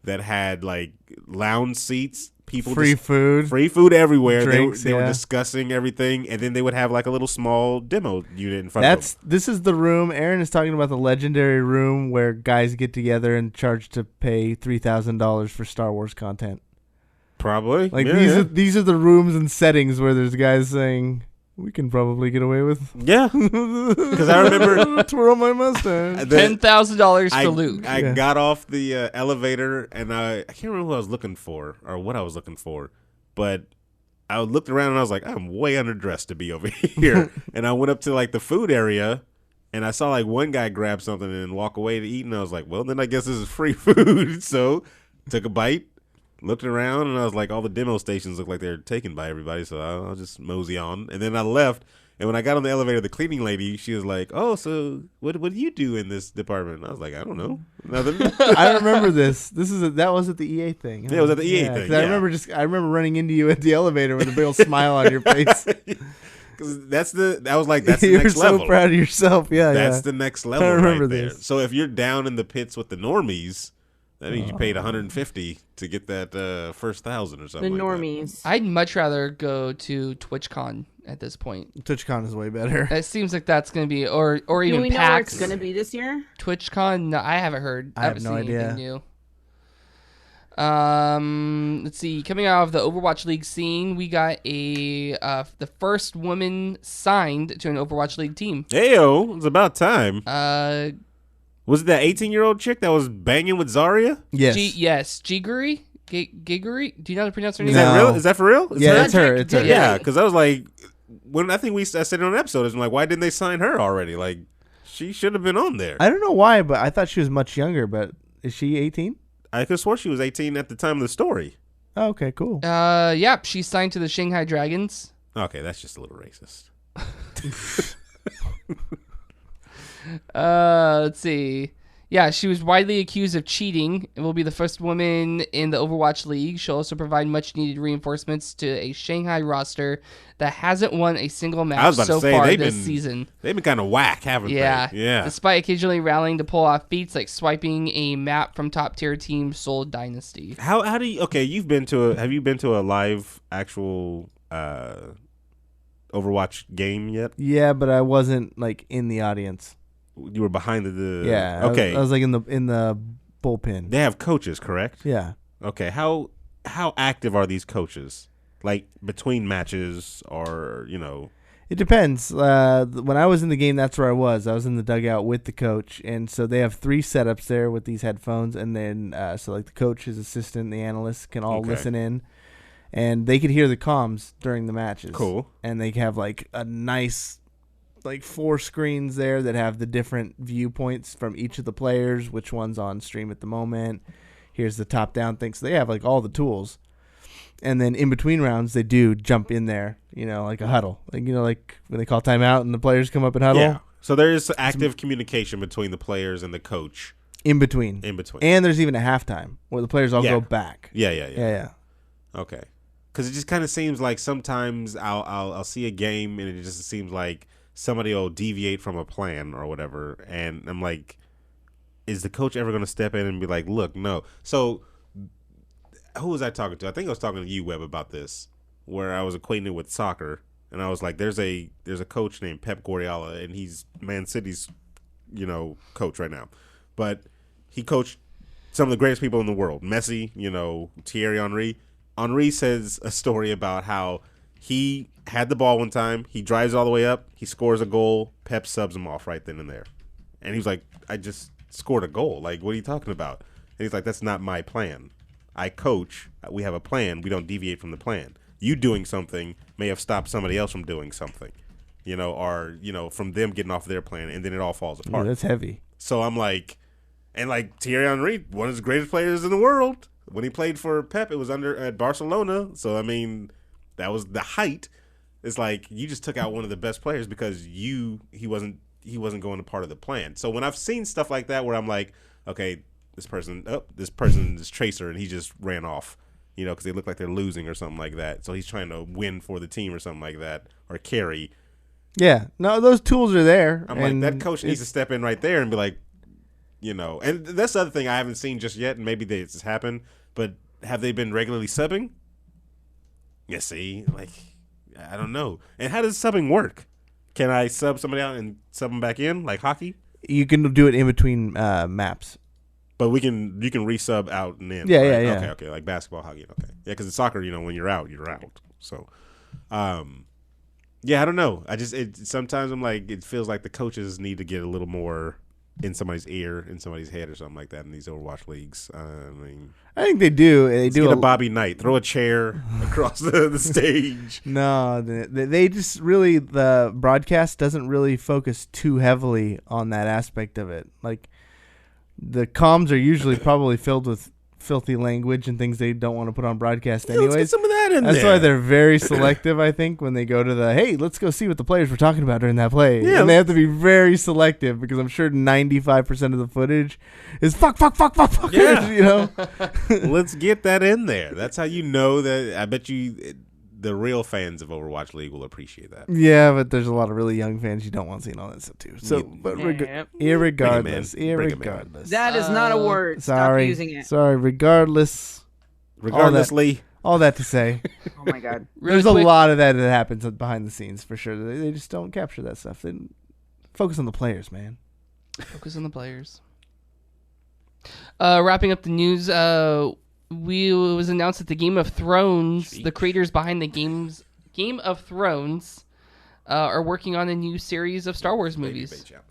that had like lounge seats, people Free food. free food everywhere. Drinks, they were yeah. discussing everything, and then they would have like a little small demo unit in front of them. This is the room. Aaron is talking about the legendary room where guys get together and charge to pay $3,000 for Star Wars content. Probably. Like Yeah, these are the rooms and settings where there's guys saying, "We can probably get away with." yeah. Because I remember twirl my mustache. $10,000 I for loot. I got off the elevator, and I can't remember who I was looking for or what I was looking for, but I looked around and I was like, I'm way underdressed to be over here. And I went up to like the food area, and I saw like one guy grab something and walk away to eat, and I was like, well, then I guess this is free food. So took a bite, looked around, and I was like, all the demo stations look like they're taken by everybody, so I'll just mosey on. And then I left, and when I got on the elevator, the cleaning lady, she was like, oh, so what do you do in this department? And I was like, I don't know. Nothing. I remember this. That was at the EA thing. Yeah, it was at the EA thing, 'cause I yeah. remember running into you at the elevator with a big old smile on your face. That's the next You're level. so proud of yourself. Yeah, That's yeah. the next level. I remember right there. this. So if you're down in the pits with the normies, that means you paid $150 to get that first 1,000 or The something. normies. I'd much rather go to TwitchCon at this point. TwitchCon is way better. It seems like that's going to be, or Do even we know where PAX. it's going to be this year? TwitchCon, no, I haven't heard. I have haven't no seen idea. anything new. Let's see. Coming out of the Overwatch League scene, we got the first woman signed to an Overwatch League team. Heyo, it's about time. Was it that 18-year-old chick that was banging with Zarya? Yes. Yes, Geguri. Geguri. Do you know how to pronounce her name? Is that real? Is that for real? Yeah, it's her. It's her. Yeah, because I was like, when I think I said it on an episode, I'm like, why didn't they sign her already? Like, she should have been on there. I don't know why, but I thought she was much younger. But is she 18? I could have swore she was 18 at the time of the story. Oh, okay, cool. Yep. She's signed to the Shanghai Dragons. Okay, that's just a little racist. Let's see. Yeah, she was widely accused of cheating and will be the first woman in the Overwatch League. She'll also provide much-needed reinforcements to a Shanghai roster that hasn't won a single match so far this season. They've been kind of whack, haven't they? Yeah. Despite occasionally rallying to pull off feats like swiping a map from top-tier team Seoul Dynasty. How do you... Okay, have you been to a live actual Overwatch game yet? Yeah, but I wasn't like in the audience. You were behind the Yeah. Okay. I was like in the bullpen. They have coaches, correct? Yeah. Okay. How active are these coaches? Like between matches, or It depends. When I was in the game, that's where I was. I was in the dugout with the coach, and so they have 3 setups there with these headphones, and then so like the coach, his assistant, the analysts can all listen in, and they could hear the comms during the matches. Cool. And they have like a nice, like 4 screens there that have the different viewpoints from each of the players, which one's on stream at the moment. Here's the top-down thing. So they have like all the tools. And then in between rounds, they do jump in there, like a huddle. Like, like when they call timeout and the players come up and huddle. Yeah. So there is active communication between the players and the coach. In between. And there's even a halftime where the players all go back. Yeah. Okay. Because it just kind of seems like sometimes I'll see a game and it just seems like somebody will deviate from a plan or whatever, and I'm like, is the coach ever going to step in and be like, look, no? So who was I talking to? I think I was talking to you, Webb, about this, where I was equating it with soccer, and I was like, there's a coach named Pep Guardiola, and he's Man City's coach right now, but he coached some of the greatest people in the world, Messi, Thierry Henry. Henry says a story about how he had the ball one time, he drives all the way up, he scores a goal, Pep subs him off right then and there. And he was like, I just scored a goal. Like, what are you talking about? And he's like, that's not my plan. I coach, we have a plan, we don't deviate from the plan. You doing something may have stopped somebody else from doing something, or, from them getting off their plan, and then it all falls apart. Yeah, that's heavy. So I'm like, and like Thierry Henry, one of the greatest players in the world, when he played for Pep, it was at Barcelona. So, I mean, that was the height. It's like you just took out one of the best players because he wasn't going to part of the plan. So when I've seen stuff like that where I'm like, okay, this person is Tracer and he just ran off, because they look like they're losing or something like that. So he's trying to win for the team or something like that, or carry. Yeah, no, those tools are there. I'm like, that coach needs to step in right there and be like, and that's the other thing I haven't seen just yet, and maybe it's happened, but have they been regularly subbing? Yeah, see, like, I don't know. And how does subbing work? Can I sub somebody out and sub them back in, like hockey? You can do it in between maps. But you can resub out and in. Yeah, right? yeah. Okay, like basketball, hockey. Okay. Yeah, because in soccer, when you're out, you're out. So, yeah, I don't know. Sometimes I'm like, it feels like the coaches need to get a little more in somebody's ear, in somebody's head, or something like that in these Overwatch leagues. I think they do. They do get a Bobby Knight, throw a chair across the stage. No, they just really, the broadcast doesn't really focus too heavily on that aspect of it. Like, the comms are usually probably filled with filthy language and things they don't want to put on broadcast anyways. Let's get some of that in there. That's why they're very selective, I think, when they go to hey, let's go see what the players were talking about during that play. Yeah, and they have to be very selective because I'm sure 95% of the footage is fuck. Yeah. Let's get that in there. That's how you know that. I bet you the real fans of Overwatch League will appreciate that. Yeah, but there's a lot of really young fans you don't want seeing all that stuff too. So, but Yep. irregardless, Bring 'em in. irregardless. That is not a word. Stop Sorry, using it. sorry. Regardless, Regardlessly, all that to say, Oh my god. Really there's quick, a lot of that happens behind the scenes for sure. They just don't capture that stuff. They focus on the players, man. Focus on the players. Wrapping up the news, it was announced that the Game of Thrones, the creators behind the Game of Thrones, are working on a new series of Star Wars movies. Baby challenge.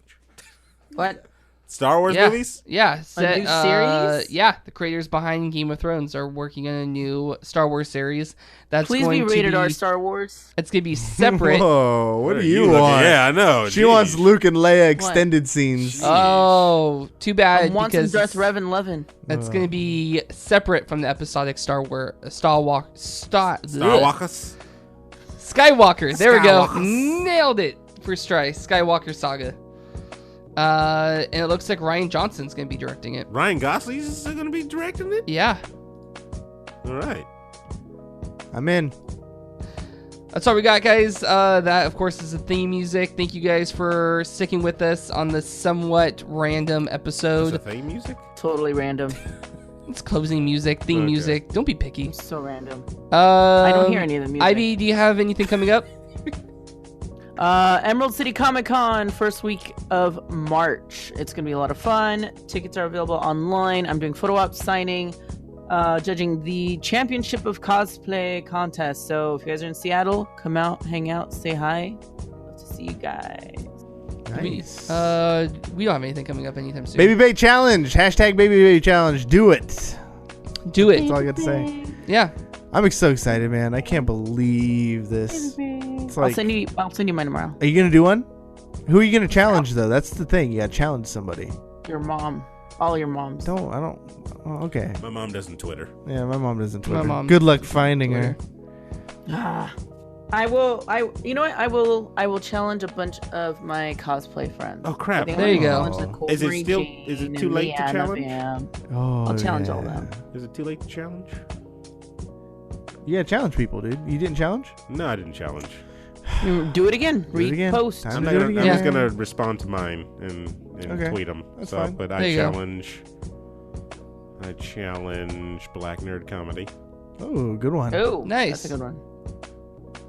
What? Star Wars movies? Yeah. A new series? Yeah, the creators behind Game of Thrones are working on a new Star Wars series. That's Please going be rated to R Star Wars. It's going to be separate. Whoa, what do you looking- want? Yeah, I know. She Jeez. wants Luke and Leia extended scenes. Oh, too I bad want some because Darth Revan Levin. it's going to be separate from the episodic Skywalker. There we go. Nailed it for Strice. Skywalker Saga. And it looks like Ryan Johnson's going to be directing it. Ryan Gosling's still going to be directing it? Yeah. All right. I'm in. That's all we got, guys. That, of course, is the theme music. Thank you guys for sticking with us on this somewhat random Is episode. the theme music? Totally random. It's closing music, theme Okay. music. Don't be picky. So random. I don't hear any of the music. Ivy, do you have anything coming up? Emerald City Comic Con, first week of March. It's going to be a lot of fun. Tickets are available online. I'm doing photo op signing, judging the Championship of Cosplay contest. So if you guys are in Seattle, come out, hang out, say hi. Love to see you guys. Nice. We don't have anything coming up anytime soon. Baby Bait Challenge. Hashtag Baby Bait Challenge. Do it. Do it. That's all I got to say. Yeah. I'm so excited, man. I can't believe this. It's like, I'll send you mine tomorrow. are you going to do one? Who are you going to challenge, though? That's the thing. You got to challenge somebody. Your mom. All your moms. Oh, okay. My mom doesn't Twitter. Yeah, my mom doesn't Twitter. mom Good luck finding her. I will. You know what? I will challenge a bunch of my cosplay friends. Oh, crap. I think There I'm you gonna go. challenge the Is it Cory, still- Jane, is it too and late to Leanna, challenge? Bam. Oh, I'll challenge all yeah. them. Is it too late to challenge? Yeah, challenge people, dude. You didn't challenge? No, I didn't challenge. Do it again. Do it again. Repost. Time I'm, to not do it gonna, again. I'm just going to respond to mine and Okay. tweet them. That's So, fine. but There I you go. challenge Black Nerd Comedy. Oh, good one. Oh, Nice. That's a good one.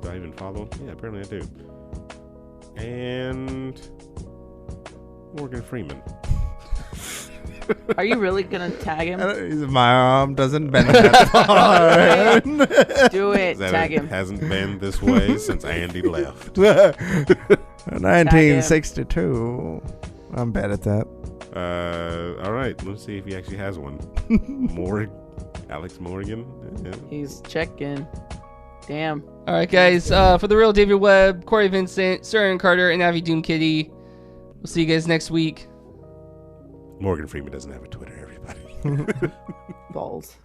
Do I even follow? Yeah, apparently I do. And Morgan Freeman. Are you really gonna tag him? My arm doesn't bend that far. Do it. That Tag it him. hasn't been this way since Andy left. 1962. I'm bad at that. All right, let's see if he actually has one. Alex Morgan. Yeah. He's checking. Damn. All right, guys. For the real David Webb, Cory Vincent, Sir Aaron Carter, and Avi Doomkitty. We'll see you guys next week. Morgan Freeman doesn't have a Twitter, everybody. Balls.